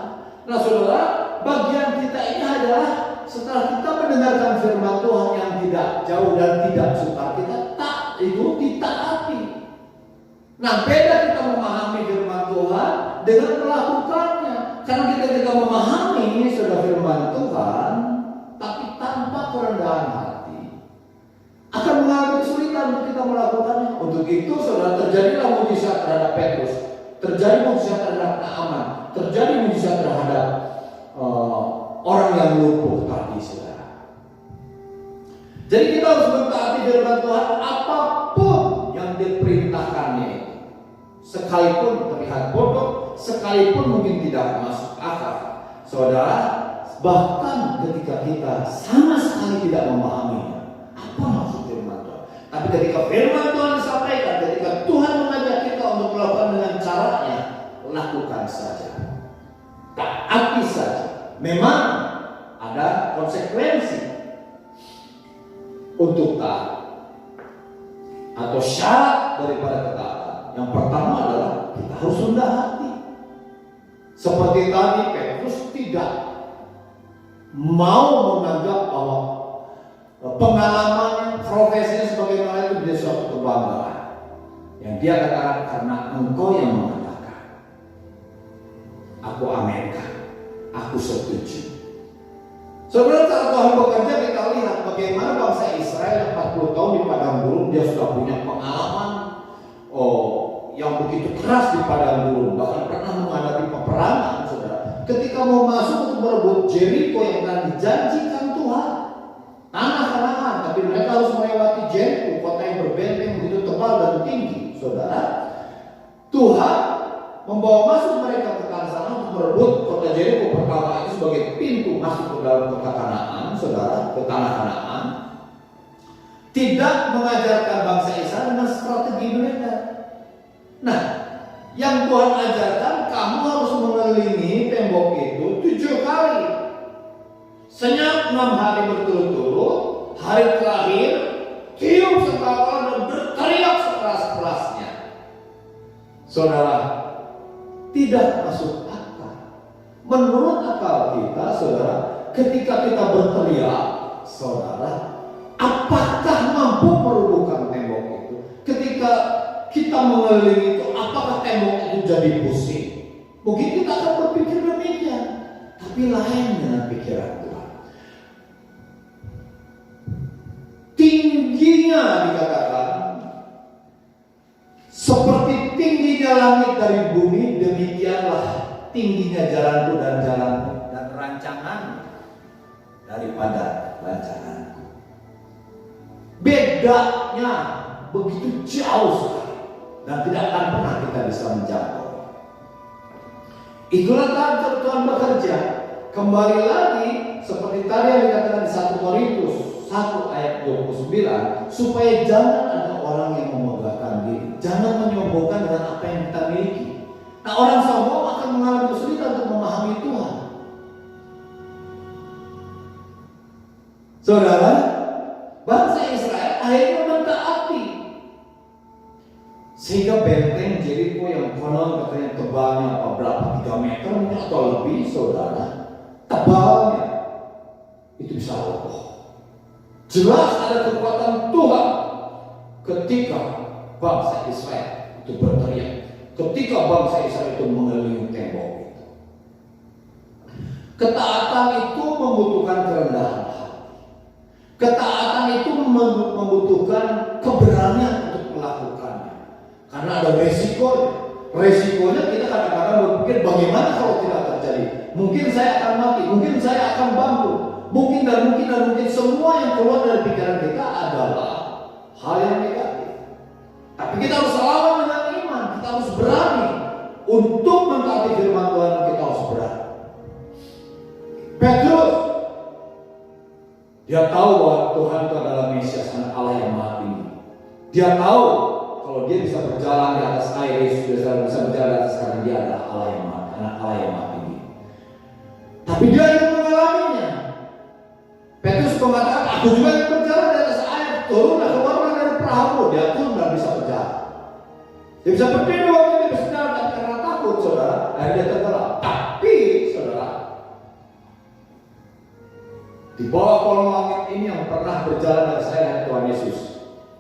Nah saudara, bagian kita ini adalah setelah kita mendengarkan firman Tuhan yang tidak jauh dan tidak sukar, kita tak itu ditaati. Nah beda kita memahami firman Tuhan dengan melakukannya. Karena kita juga memahami saudara firman Tuhan, tapi tanpa kerendahan hati, akan mengalami kesulitan untuk kita melakukannya. Untuk itu saudara, terjadilah mujizat terhadap Petrus, terjadi mujizat terhadap Naaman, terjadi mujizat terhadap orang yang lumpuh tadi saudara. Jadi kita harus mentaati firman Tuhan apapun yang diperintahkannya itu. Sekalipun terlihat bodoh, sekalipun mungkin tidak masuk akal, saudara, bahkan ketika kita sama sekali tidak memahaminya, apa maksud firman Tuhan. Tapi ketika firman Tuhan disampaikan, ketika Tuhan mengajak kita untuk melakukan dengan caranya, lakukan saja, taati saja. Memang ada konsekuensi untuk taat atau syarat daripada ketaatan. Yang pertama adalah kita harus rendah hati. Seperti tadi Petrus tidak mau menganggap bahwa pengalamannya, profesinya sebagai nelayan itu menjadi suatu kebanggaan. Yang dia katakan, karena engkau yang mengatakan, aku Amerika, aku setuju. Saudara, saat Tuhan bekerja, kita lihat bagaimana bangsa Israel 40 tahun di padang gurun, dia sudah punya pengalaman yang begitu keras di padang gurun, bahkan pernah menghadapi peperangan, saudara. Ketika mau masuk untuk merebut Jericho yang telah dijanjikan Tuhan, tanah Kanaan, tapi mereka harus melewati Jericho, kota yang berbenteng begitu tebal dan tinggi, saudara. Tuhan membawa masuk mereka ke tanah sana untuk merebut kota Jericho pertama itu sebagai pintu masuk ke dalam kota Kanaan, saudara, ke tanah Kanaan. Tidak mengajarkan bangsa Israel dengan strategi mereka. Nah, yang Tuhan ajarkan kamu harus mengelilingi tembok itu 7 kali. Senyap 6 hari berturut-turut. Hari terakhir tiup sangkakala dan berteriak sekeras-kerasnya. Saudara, tidak masuk akal. Menurut akal kita, saudara, ketika kita berteriak, saudara, apakah mampu merubuhkan tembok itu? Ketika kita mengelilingi itu, apakah tembok itu jadi pusing? Mungkin kita akan berpikir demikian, tapi lain dengan pikiran Tuhan. Tingginya dikatakan seperti tingginya langit dari bumi, demikianlah tingginya jalanku dan jalanmu, dan rancangan daripada rancanganku. Bedanya begitu jauh sekali dan tidak akan pernah kita bisa menjangkau. Itulah cara Tuhan bekerja. Kembali lagi seperti tadi yang dikatakan di 1 Korintus 1 ayat 29, supaya jangan ada orang yang memegahkan diri, jangan menyombongkan dengan apa yang kita miliki. Nah, orang sombong akan mengalami kesulitan untuk memahami Tuhan. Saudara, bangsa Israel akhirnya mentaati, sehingga benteng Jeriko yang konon katanya tebalnya berapa 3 meter atau lebih, saudara, tebalnya itu bisa roboh. Jelas ada kekuatan Tuhan ketika bangsa Israel itu berteriak, ketika bangsa Israel itu mengelilingi tembok itu. Ketaatan itu membutuhkan kerendahan hati. Ketaatan itu membutuhkan keberanian untuk melakukannya. Karena ada resikonya. Resikonya kita kadang-kadang berpikir bagaimana kalau tidak terjadi. Mungkin saya akan mati, mungkin saya akan bangkrut. Mungkin dan mungkin semua yang keluar dari pikiran kita adalah hal yang negatif. Tapi kita harus lawan dengan iman. Kita harus berani untuk mentaati firman Tuhan. Kita harus berani. Petrus, dia tahu bahwa Tuhan itu adalah Mesias, anak Allah yang Maha Tinggi. Dia tahu kalau dia bisa berjalan di atas air, Yesus bisa berjalan di atas karena dia adalah Allah yang anak Allah yang Maha Tinggi. Tapi dia ingin mengalaminya. Petrus mengatakan, aku juga ingin berjalan di atas air, turunlah keluarlah dari perahu. Dia turun dan bisa berjalan. Dia bisa berdiri waktu dia bisa berjalan, tapi karena takut, saudara, akhirnya dia tenggelam. Tapi, saudara, di bawah kolong langit ini yang pernah berjalan dari saya Tuhan Yesus,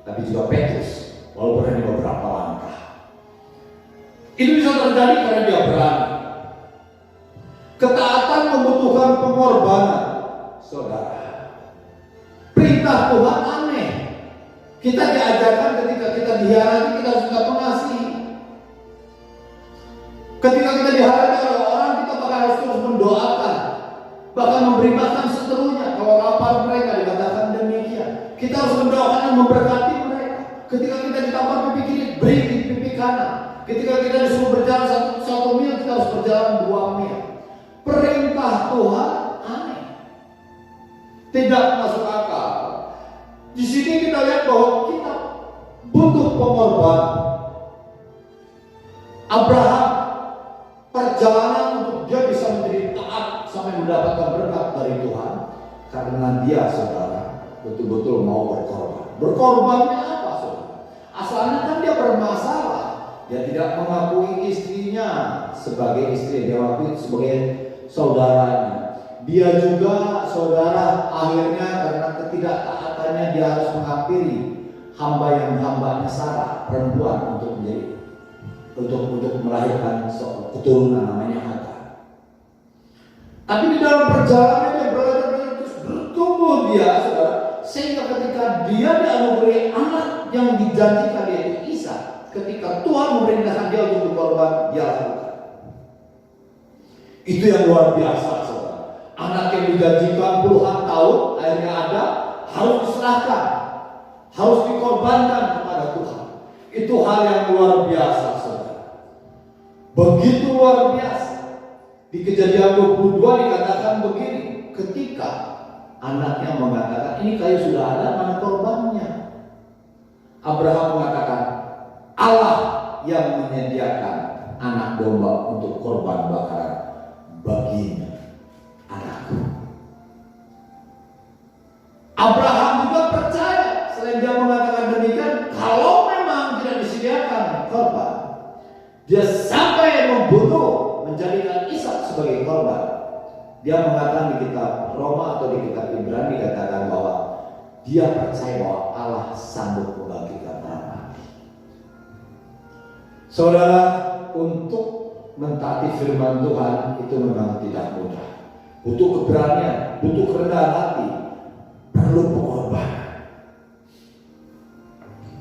tapi juga Petrus, walaupun hanya beberapa langkah. Itu bisa terjadi karena dia berani. Ketaatan membutuhkan pengorbanan, saudara. Perintah Tuhan aneh. Kita diajarkan ketika kita dihianati, kita harus tetap mengasihi. Ketika kita dihianati oleh orang, kita bahkan harus terus mendoakan, bahkan memberi makan seterusnya. Kalau lapar mereka dikatakan demikian. Kita harus mendoakan dan memberkati mereka. Ketika kita ditampar pipi kiri, beri pipi kanan. Ketika kita disuruh berjalan satu mil, kita harus berjalan 2 mil. Perintah Tuhan aneh, tidak masuk akal. Di sini kita lihat bahwa kita butuh pengorbanan. Abraham, perjalanan untuk dia bisa menjadi taat sampai mendapatkan berkat dari Tuhan, karena dia, saudara, betul-betul mau berkorban. Berkorbannya apa, saudara? Asalnya kan dia bermasalah. Dia tidak mengakui istrinya sebagai istri, dia mengakui sebagai saudaranya. Dia juga, saudara, akhirnya karena ketidaktaatannya dia harus menghampiri hamba yang hambanya Sarah, perempuan, untuk melahirkan keturunan namanya Hagar. Tapi di dalam perjalanan dia belajar terus bertumbuh dia, saudara, sehingga ketika dia dianugerahi anak yang dijanjikan yaitu Ishak, ketika Tuhan memerintahkan dia untuk berkorban, dia lakukan. Itu yang luar biasa, saudara. Anak yang dijanjikan puluhan tahun akhirnya ada, harus diserahkan, harus dikorbankan kepada Tuhan. Itu hal yang luar biasa, saudara. Begitu luar biasa. Di Kejadian 22 dikatakan begini, ketika anaknya mengatakan, ini kayu sudah ada, mana korbannya? Abraham mengatakan, Allah yang menyediakan anak domba untuk korban bakaran baginya anakku. Abraham juga percaya, selain dia mengatakan demikian, kalau memang tidak disediakan korban, dia sampai membunuh, menjadikan Ishak sebagai korban. Dia mengatakan di kitab Roma atau di kitab Ibrani dikatakan bahwa dia percaya bahwa Allah sanggup membangkitkan orang mati. Saudara, untuk mentaati firman Tuhan itu memang tidak mudah. Butuh keberanian, butuh kerendahan hati, perlu pengorbanan.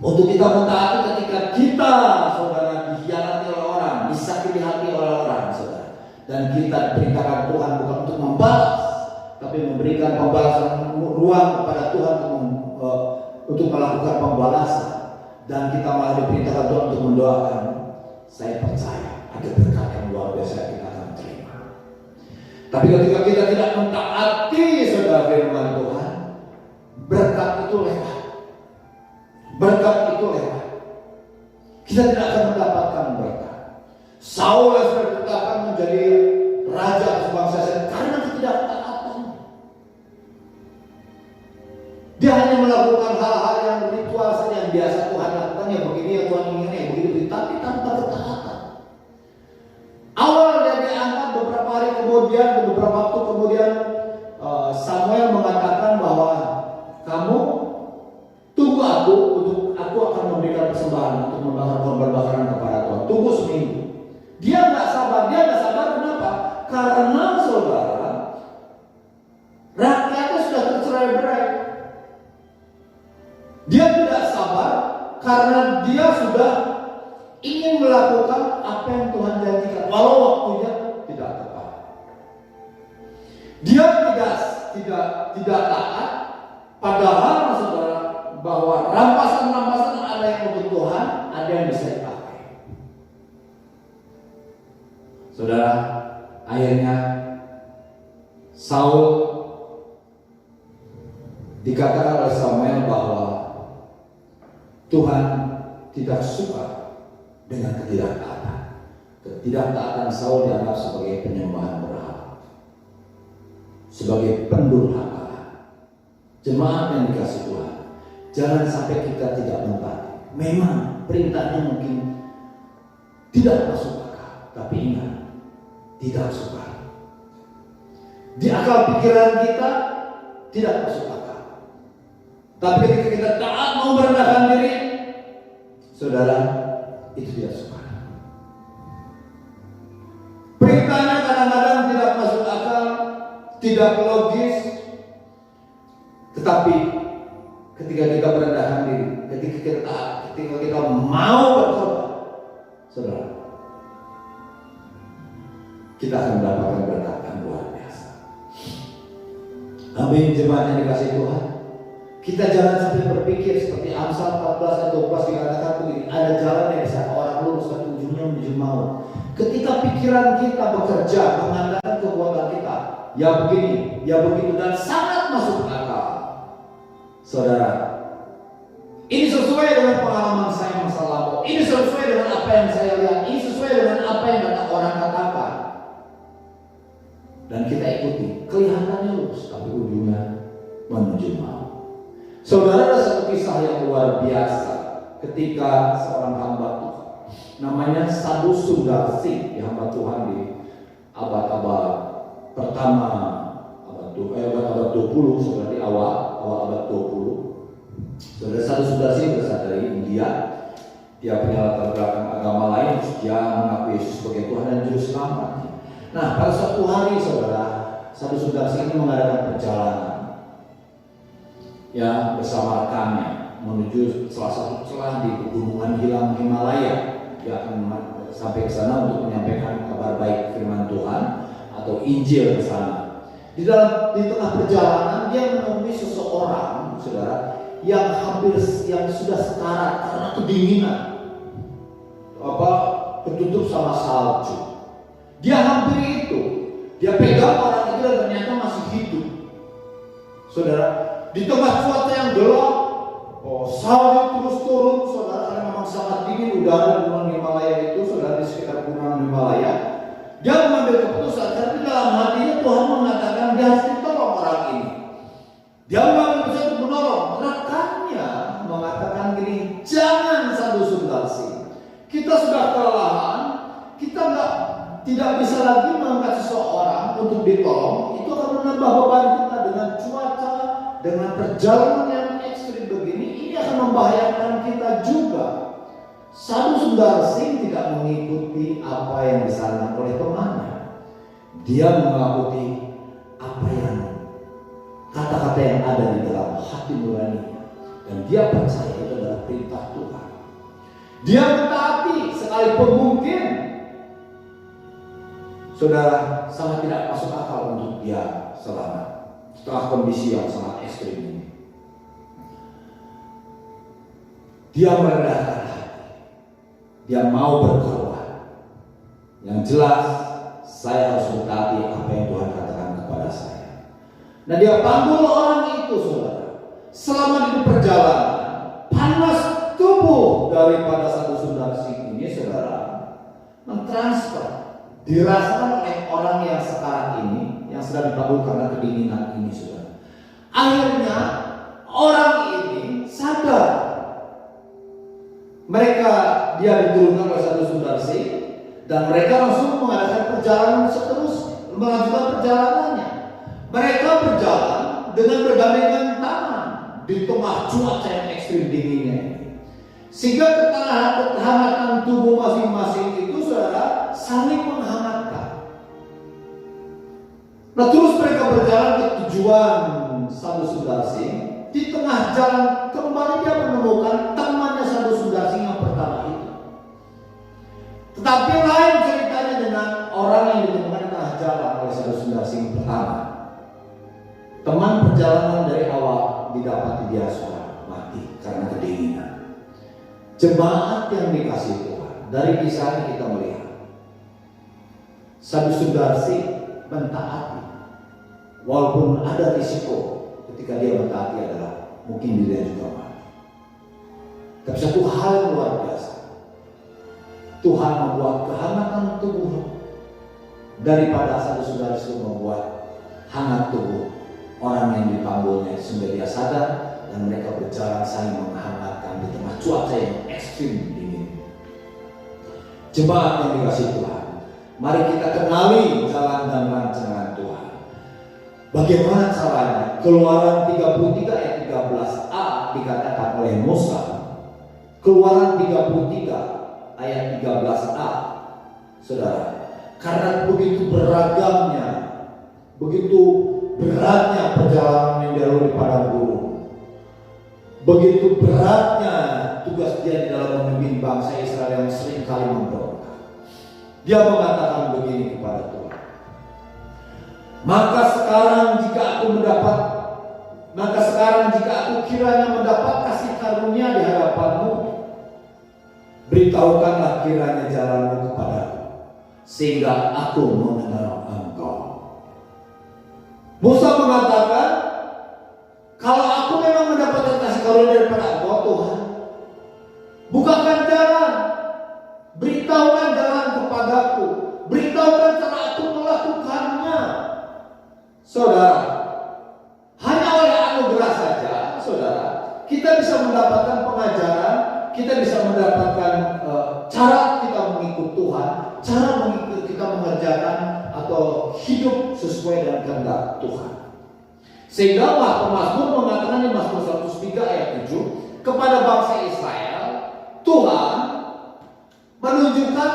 Untuk kita mentaati ketika kita, saudara, dikhianati oleh orang, disakiti hati oleh orang, saudara, dan kita diperintahkan Tuhan bukan untuk membalas, tapi memberikan pembalasan, ruang kepada Tuhan untuk melakukan pembalasan, dan kita malah diperintahkan Tuhan untuk mendoakan. Saya percaya ada berkat yang luar biasa yang kita akan terima. Tapi ketika kita tidak mentaati, saudara, firman Tuhan, berkat itu lewat. Berkat itu lewat. Kita tidak akan mendapatkan berkat. Saul yang sudah ditetapkan menjadi raja atas bangsa Israel karena ketidaktaatan. Dia hanya melakukan hal-hal yang ritual saja yang biasa Tuhan lakukan, ya begini ya Tuhan ingin ya begitu, tapi tanpa ketaatan. Awal dia diangkat, beberapa hari kemudian, beberapa waktu kemudian Samuel mengatakan bahwa kamu tunggu aku, untuk aku akan memberikan persembahan untuk membakar korban bakaran kepada Tuhan. Tunggu seminggu. Dia nggak sabar. Kenapa? Karena saudara, rakyatnya sudah tercerai-berai. Dia tidak sabar karena dia sudah ingin melakukan apa yang Tuhan janjikan, walau waktunya tidak tepat. Dia tidak taat, padahal saudara, bahwa rampasan ada yang untuk Tuhan, ada yang bisa dipakai. Saudara, akhirnya Saul dikatakan oleh Samuel bahwa Tuhan tidak suka dengan ketidaktaatan. Ketidaktaatan Saul dianggap sebagai penyembahan berhala, sebagai pendurhakaan. Jemaat yang dikasih Tuhan, jangan sampai kita tidak mentaati. Memang perintahnya mungkin tidak masuk akal, tapi ingat, tidak suka. Di akal pikiran kita tidak masuk akal. Tapi ketika kita taat mau merendahkan diri, saudara, itu tidak suka. Perintahnya kadang-kadang tidak masuk akal, tidak logis, tetapi ketika kita merendahkan diri, ketika kita mau bertobat, saudara, kita akan mendapatkan berkat yang luar biasa. Amin, jemaat yang dikasih Tuhan. Kita jangan sampai berpikir seperti Amsal 14 ayat 12 dikatakan begini, ada jalan yang bisa orang lurus tapi ujungnya menuju maut. Ketika pikiran kita bekerja mengandalkan kekuatan kita, ya begini, ya begitu, dan sangat masuk akal, saudara, ini sesuai dengan pengalaman saya masa lalu, ini sesuai dengan apa yang saya lihat, ini sesuai dengan apa yang orang katakan, dan kita ikuti. Kelihatannya lurus tapi ujungnya menuju maut. Saudara, ada satu kisah yang luar biasa ketika seorang hamba Tuhan namanya Sadhu Sundar Singh, hamba Tuhan di abad-abad pertama, abad 20, saudara, di awal abad 20. Saudara, Sadhu Sundar Singh berasal dari India. Dia punya latar belakang agama lain, dia mengaku Yesus sebagai Tuhan dan Juru Selamat. Nah, pada suatu hari, saudara, Sadhu Sundar Singh ini mengadakan perjalanan ya bersama rekannya menuju salah satu celah di pegunungan Hilang Himalaya. Dia akan sampai ke sana untuk menyampaikan kabar baik firman Tuhan atau Injil ke sana. Di tengah perjalanan dia menemui seseorang, saudara, yang sudah sekarat karena kedinginan, tertutup sama salju. Dia hampiri itu, dia pegang orang itu dan ternyata masih hidup, saudara. Di tengah cuaca yang gelap, salju terus turun, saudara, karena memang sangat dingin udara di gunung Himalaya itu, saudara, di sekitar gunung kita sudah kelelahan, kita tidak bisa lagi mengangkat seseorang untuk ditolong, itu akan menambah beban kita dengan cuaca, dengan perjalanan yang ekstrim begini, ini akan membahayakan kita juga. Sadhu Sundar Singh tidak mengikuti apa yang disarankan oleh temannya. Dia mengikuti apa yang kata-kata yang ada di dalam hati nuraninya, dan dia percaya itu adalah perintah Tuhan. Dia mentaati sekalipun mungkin saudara sangat tidak masuk akal untuk dia selamat setelah kondisi yang sangat ekstrim ini. Dia merendahkan hati, dia mau berkorban. Yang jelas saya harus mentaati apa yang Tuhan katakan kepada saya. Nah, dia panggil orang itu, saudara. Selama di perjalanan, panas tubuh daripada Sadhu Sundar Singh ini, saudara, mentransfer, dirasakan oleh orang yang sekarang ini, yang sedang dipanggil karena kedinginan ini, saudara. Akhirnya orang ini sadar. Dia diturunkan oleh Sadhu Sundar Singh, dan mereka langsung mengadakan perjalanan seterusnya, melanjutkan perjalanannya. Mereka berjalan dengan bergandengan tangan di tengah cuaca yang ekstrim dinginnya, sehingga kehangatan tubuh masing-masing itu, saudara, saling menghangatkan. Nah, terus mereka berjalan ke tujuan Sadhu Sundar Singh. Di tengah jalan kembali dia menemukan temannya Sadhu Sundar Singh yang pertama itu. Tetapi lain ceritanya dengan orang yang ditemukan di tengah jalan oleh Sadhu Sundar Singh pertama. Teman perjalanan dari awal didapati dia sudah mati karena kedinginan. Jemaat yang dikasihi Tuhan, dari kisah ini kita melihat Sadhu Sundar Singh mentaati, walaupun ada risiko ketika dia mentaati adalah mungkin dia juga mati. Tapi satu hal yang luar biasa, Tuhan membuat kehangatan tubuh daripada Sadhu Sundar Singh membuat hangat tubuh orang yang dipanggilnya, sehingga dia sadar dan mereka berjalan saling menghangatkan di tengah cuaca yang ekstrim dingin. Jemaat yang dikasihi Tuhan, mari kita kenali jalan dan rancangan Tuhan. Bagaimana caranya? Keluaran 33 ayat 13a dikatakan oleh Musa. Keluaran 33 ayat 13a, saudara, karena begitu beragamnya, begitu beratnya perjalanan yang dilalui di padang gurun, begitu beratnya tugas dia di dalam memimpin bangsa Israel yang sering kali memberontak. Dia mengatakan begini kepada Tuhan, maka sekarang jika aku kiranya mendapat kasih karunia di hadapanmu, beritahukanlah kiranya jalanmu kepadaku, sehingga aku mengenal Engkau. Musa mengatakan, kalau aku memang mendapatkan kasih karunia daripada Engkau Tuhan, bukakan jalan, beritahukan jalan kepadaku, beritahukan cara aku melakukannya. Saudara, hanya oleh anugerah saja, saudara, kita bisa mendapatkan pengajaran, kita bisa mendapatkan cara kita mengikut Tuhan, cara kita mengerjakan atau hidup sesuai dengan kehendak Tuhan. Sehingga pemazmur mengatakan di Mazmur 103 ayat 7, kepada bangsa Israel Tuhan menunjukkan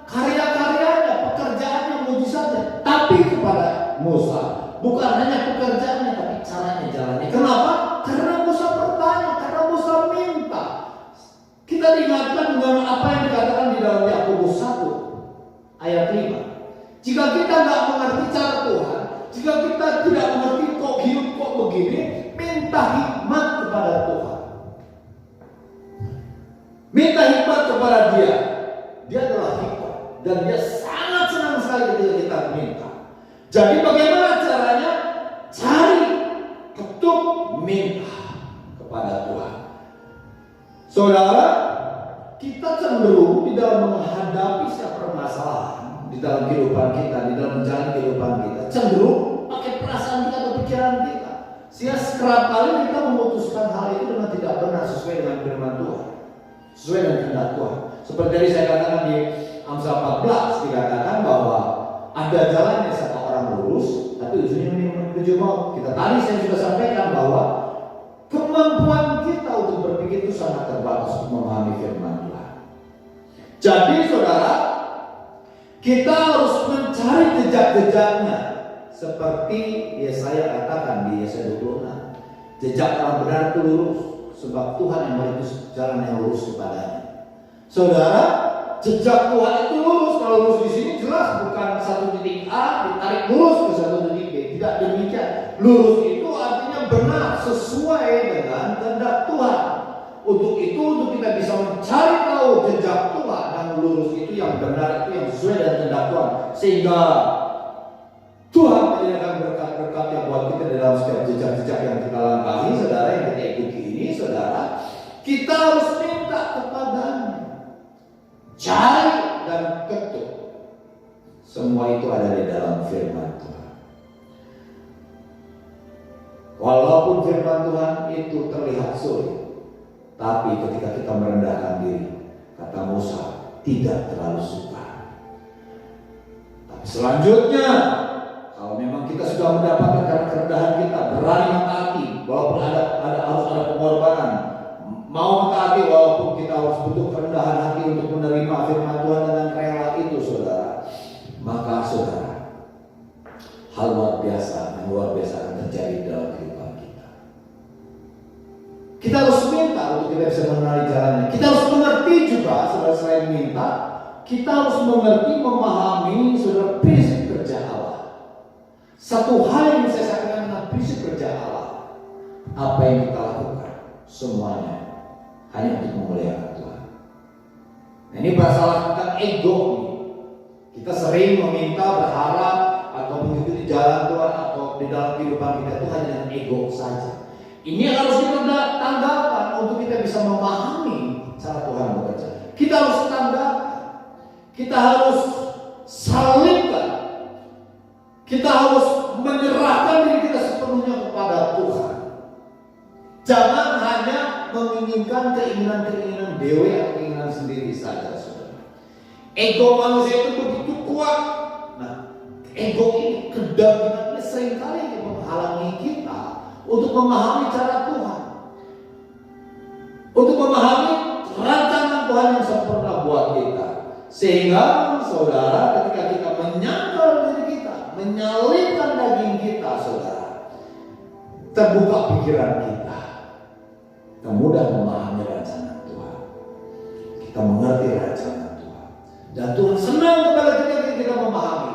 karya-karyanya, pekerjaannya, mujizatnya. Tapi kepada Musa bukan hanya pekerjaannya, tapi caranya, jalannya. Kenapa? Karena Musa bertanya, karena Musa minta. Kita diingatkan dengan apa yang dikatakan di dalam Yakobus 1 ayat 5. Jika kita nggak mengerti cara Tuhan, jika kita tidak mengerti kok hidup kok begini, minta hikmat kepada Tuhan. Minta hikmat kepada Dia. Dia adalah hikmat, dan Dia sangat senang sekali ketika kita minta. Jadi bagaimana caranya? Cari, ketuk, minta kepada Tuhan. Saudara, kita cenderung di dalam menghadapi setiap permasalahan di dalam kehidupan kita, di dalam menjalani kehidupan kita, cenderung pakai perasaan kita atau pikiran kita. Sehingga kerap kali kita memutuskan hal itu dengan tidak benar sesuai dengan firman Tuhan, sesuai dengan kehendak Tuhan. Seperti tadi saya katakan di Amsal 14 dikatakan bahwa ada jalan yang satu orang lurus, tapi ujungnya menuju maut. Tadi saya sudah sampaikan bahwa kemampuan kita untuk berpikir itu sangat terbatas untuk memahami firman Tuhan. Jadi saudara, kita harus mencari jejak-jejaknya. Seperti Yesaya katakan di Yesaya 26, jejak orang benar itu lurus, sebab Tuhan yang merintis jalan yang lurus kepadanya. Saudara, jejak Tuhan itu lurus. Kalau lurus di sini jelas bukan satu titik A ditarik lurus ke satu titik B. Tidak demikian. Lurus itu artinya benar sesuai dengan kehendak Tuhan. Untuk itu, untuk kita bisa mencari tahu jejak Tuhan yang lurus itu, yang benar itu, yang sesuai dengan kehendak Tuhan, sehingga Tuhan menyediakan berkat-berkat yang buat kita dalam setiap jejak-jejak yang kita langkahi. Saudara, yang kita ikuti ini, saudara, kita harus minta kepadanya. Cari dan ketuk. Semua itu ada di dalam firman Tuhan. Walaupun firman Tuhan itu terlihat sulit, tapi ketika kita merendahkan diri, kata Musa, tidak terlalu sukar. Tapi selanjutnya, kalau memang kita sudah mendapatkan karena kerendahan kita, berani mentaati, walaupun harus ada pengorbanan, mau mentaati walaupun kita harus butuh kerendahan hati untuk menerima firman Tuhan dengan rela itu, saudara. Maka saudara, hal luar biasa akan terjadi dalam kehidupan kita. Kita harus minta untuk kita bisa mengenali jalannya. Kita harus mengerti juga, saudara, selain minta, kita harus mengerti, memahami, saudara, prinsip kerja Allah. Satu hal yang saya sampaikan tentang prinsip kerja Allah, apa yang kita lakukan, semuanya hanya untuk memuliakan Tuhan. Nah, ini masalah tentang ego. Kita sering meminta, berharap, atau mengikuti jalan Tuhan, atau di dalam kehidupan kita itu hanya dengan ego saja. Ini harus kita tanggalkan untuk kita bisa memahami cara Tuhan bekerja. Kita harus tanggalkan, kita harus salibkan, kita harus menyerahkan diri kita sepenuhnya kepada Tuhan. Jangan hanya menginginkan keinginan-keinginan dewa atau keinginan sendiri saja, saudara. Ego manusia itu begitu kuat. Nah, ego ini, kedagingan ini seringkali menghalangi kita untuk memahami cara Tuhan, untuk memahami rancangan Tuhan yang sempurna buat kita. Sehingga saudara, ketika kita menyangkal diri kita, menyalibkan daging kita, saudara, terbuka pikiran kita, kita mudah memahami rancangan Tuhan. Kita mengerti rancangan Tuhan, dan Tuhan senang kepada kita memahami.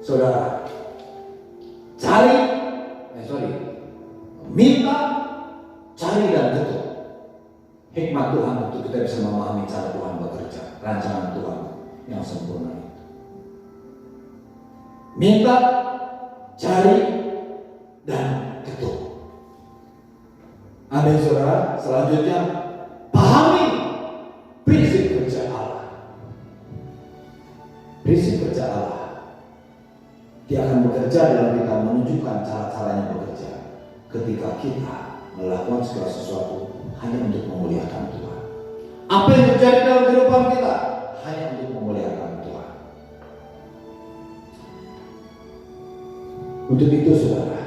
Saudara, minta, cari dan ketuk hikmat Tuhan untuk kita bisa memahami cara Tuhan bekerja, rancangan Tuhan yang sempurna itu. Minta, cari, dan ketuk. Amin, saudara. Selanjutnya, pahami prinsip kerja Allah. Prinsip kerja Allah, Dia akan bekerja dalam kita, menunjukkan cara-caranya bekerja ketika kita melakukan segala sesuatu hanya untuk memuliakan Tuhan. Apa yang terjadi dalam kehidupan kita hanya untuk memuliakan Tuhan. Untuk itu, saudara,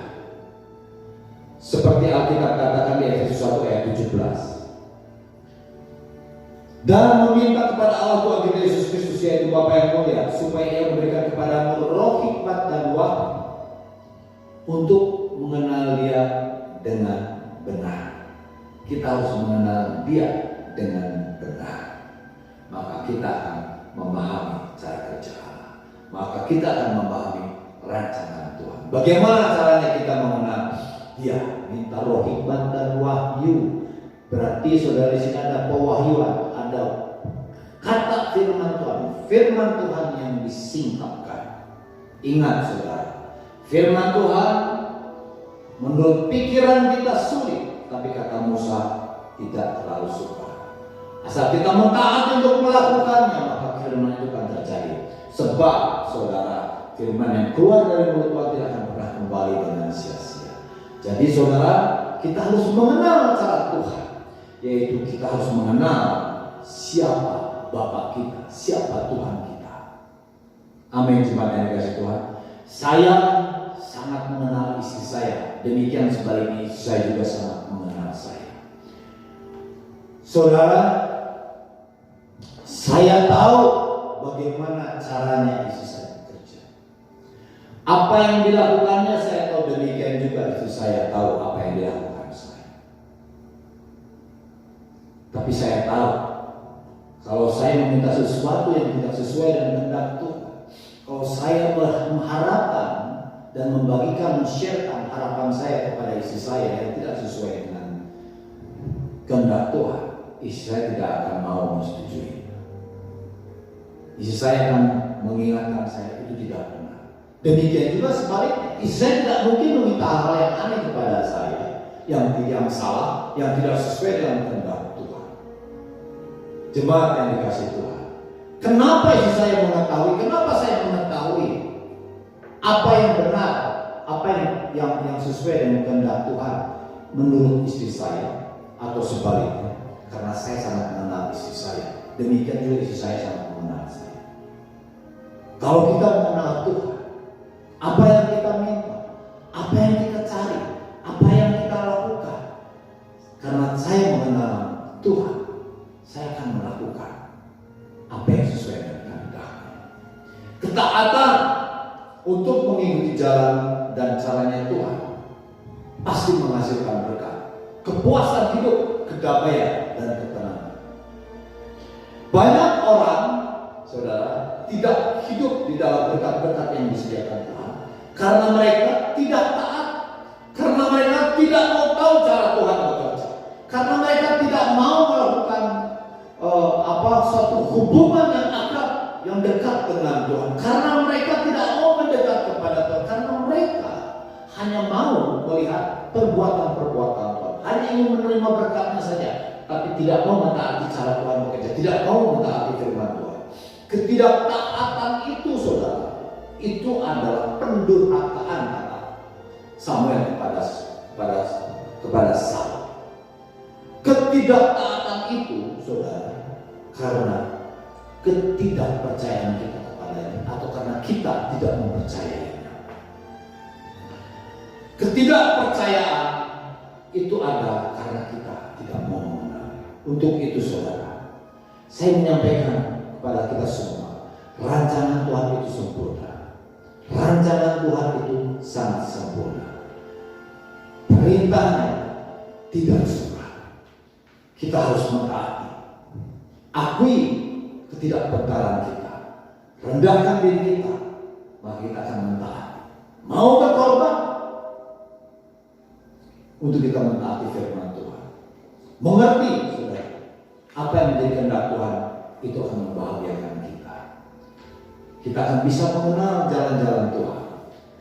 seperti Alkitab katakan di Efesus 1 ayat 17, dan meminta kepada Allah Tuhan kita Yesus Kristus, yaitu Bapa yang mulia, supaya Ia memberikan kepadamu roh hikmat dan wahyu untuk mengenal Dia dengan benar. Kita harus mengenal Dia dengan benar, maka kita akan memahami cara kerja Allah, maka kita akan memahami rancangan Tuhan. Bagaimana caranya kita mengenal Dia? Minta roh hikmat dan wahyu. Berarti saudara, di sini ada pewahyuan, ada kata firman Tuhan, firman Tuhan yang disingkapkan. Ingat saudara, firman Tuhan menurut pikiran kita sulit, tapi kata Musa tidak terlalu sukar. Asal kita mentaati untuk melakukannya, maka firman itu akan terjadi. Sebab saudara, firman yang keluar dari mulut Tuhan tidak akan pernah kembali dengan sia-sia. Jadi saudara, kita harus mengenal cara Tuhan, yaitu kita harus mengenal siapa Bapa kita, siapa Tuhan kita. Amin, jemaat yang dikasihi Tuhan. Saya sangat mengenal istri saya, demikian sebaliknya istri saya juga sangat mengenal saya. Saudara, saya tahu bagaimana caranya istri saya bekerja. Apa yang dilakukannya saya tahu, demikian juga istri saya tahu apa yang dilakukan saya. Tapi saya tahu kalau saya meminta sesuatu yang tidak sesuai dengan kehendak Tuhan, kalau saya mengharapkan dan membagikan, men-sharekan harapan saya kepada istri saya yang tidak sesuai dengan kehendak Tuhan, istri saya tidak akan mau menyetujui. Istri saya akan mengingatkan saya itu tidak benar. Demikian juga sebaliknya, istri saya tidak mungkin meminta hal yang aneh kepada saya, yang salah, yang tidak sesuai dengan kehendak Tuhan. Jemaat yang dikasihi Tuhan, kenapa istri saya mengetahui? Kenapa saya mengetahui apa yang benar, apa yang sesuai dengan kehendak Tuhan menurut istri saya, atau sebaliknya? Karena saya sangat mengenal istri saya. Demikian juga istri saya sangat mengenal saya. Kalau kita mengenal Tuhan, apa yang kita minta, apa yang kita cari, apa yang kita lakukan, karena saya mengenal Tuhan, saya akan melakukan apa yang sesuai dengan kehendak-Nya. Ketaatan untuk mengikuti jalan dan caranya Tuhan pasti menghasilkan berkat, kepuasan hidup, kedamaian, dan ketenangan. Banyak orang, saudara, tidak hidup di dalam berkat-berkat yang disediakan Tuhan karena mereka tidak taat, karena mereka tidak mau tahu cara Tuhan bekerja, karena mereka tidak mau melakukan suatu hubungan yang akrab, yang dekat dengan Tuhan, karena mereka tidak mau mendekat kepada Tuhan, karena mereka hanya mau melihat perbuatan-perbuatan Tuhan, hanya ingin menerima berkatnya saja, tapi tidak mau mentaati cara Tuhan bekerja, tidak mau mentaati firman Tuhan. Ketidaktaatan itu, saudara, itu adalah pendurhakaan kata Samuel kepada Saul. Ketidaktaatan itu, saudara, karena ketidakpercayaan kita kepadanya, atau karena kita tidak mempercayainya. Ketidakpercayaan itu ada karena kita tidak mau mengenal. Untuk itu, saudara, saya menyampaikan kepada kita semua, rancangan Tuhan itu sempurna. Rancangan Tuhan itu sangat sempurna. Perintahnya tidak sempurna. Kita harus mentaati. Akui ketidakbenaran kita, rendahkan diri kita, maka kita akan mentaati. Mau berkorban untuk kita mentaati firman Tuhan. Mengerti, saudara, apa yang menjadi kehendak Tuhan, itu akan membahagiakan kita. Kita akan bisa mengenal jalan-jalan Tuhan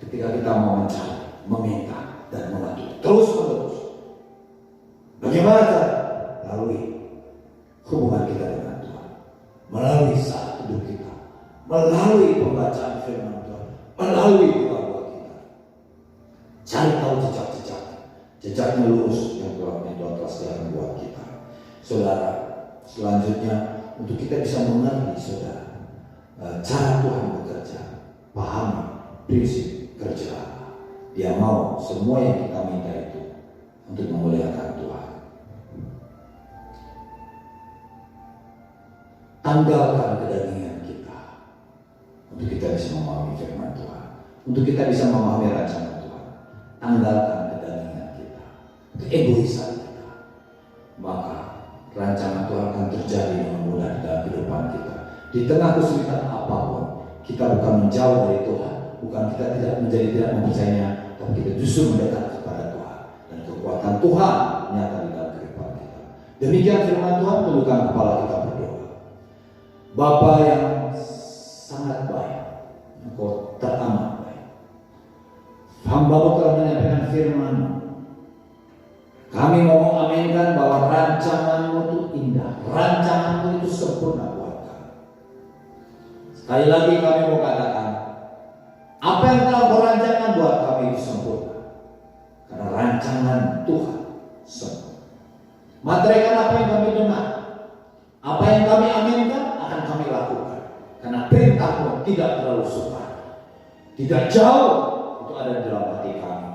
ketika kita mau mencari, meminta, dan mengatur terus-menerus. Bagaimana cara? Melalui hubungan kita dengan Tuhan, melalui saat hidup kita, melalui pembacaan firman Tuhan, melalui doa kita. Cari tahu jejaknya lurus yang Tuhan telah sediakan buat kita. Saudara, selanjutnya untuk kita bisa mengerti, saudara, cara Tuhan bekerja, pahami prinsip kerja Allah. Dia mau semua yang kita minta itu untuk memuliakan Tuhan. Tanggalkan kedagingan kita untuk kita bisa memahami firman Tuhan, untuk kita bisa memahami rancangan Tuhan. Tanggalkan kedagingan kita, keegoisan kita, maka rancangan Tuhan akan terjadi dengan mudah di dalam kehidupan kita. Di tengah kesulitan apapun, kita bukan menjauh dari Tuhan, bukan kita tidak mempercayainya, tapi kita justru mendekat kepada Tuhan, dan kekuatan Tuhan nyata di dalam kehidupan kita. Demikian firman Tuhan, tundukkan kepala kita berdoa. Bapa yang sangat baik, Engkau teramat baik. Hamba-Mu telah menyampaikan firman. Kami mau mengaminkan bahwa rancangan-Mu itu indah, rancangan-Mu itu sempurna buat kami. Sekali lagi kami mau katakan, apa yang telah Kau rancangkan buat kami itu sempurna, karena rancangan Tuhan sempurna. Materikan apa yang kami dengar, Apa yang kami aminkan akan kami lakukan. Karena perintah-Mu tidak terlalu sukar, tidak jauh, itu ada di dalam hati kami.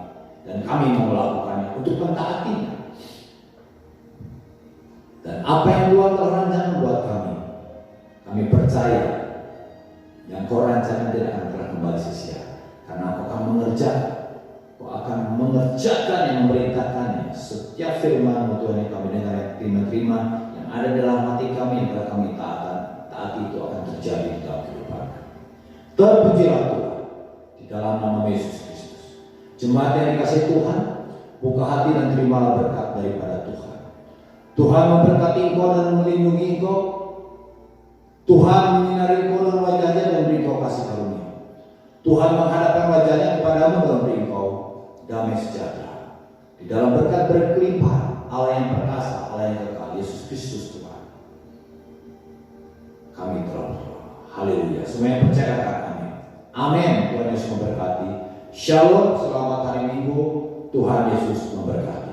Dan kami mau melakukannya untuk mentaatinya. Dan apa yang Tuhan telah rancangkan buat kami percaya yang Kau rancangkan tidak akan pernah kembali sia-sia. Karena Kau akan mengerjakan, Kau akan mengerjakan yang memerintahkannya. Setiap firman-Mu Tuhan yang kami dengar, yang terima, yang ada dalam hati kami, yang telah kami taati itu akan terjadi di dalam kehidupan kami. Terpujilah Tuhan di dalam nama Yesus Kristus. Jemaat yang dikasihi Tuhan, buka hati dan terimalah berkat daripada Tuhan. Tuhan memberkati engkau dan melindungi engkau. Tuhan menyinari engkau dengan wajahnya dan beri engkau kasih karunia. Tuhan menghadapkan wajahnya kepadamu dan beri engkau damai sejahtera. Di dalam berkat berkelimpahan Allah yang perkasa, Allah yang kekal, Yesus Kristus Tuhan. Kami telah berdoa. Haleluya. Semua yang percaya katakan amin. Amin. Tuhan Yesus memberkati. Shalom. Selamat hari Minggu. Tuhan Yesus memberkati.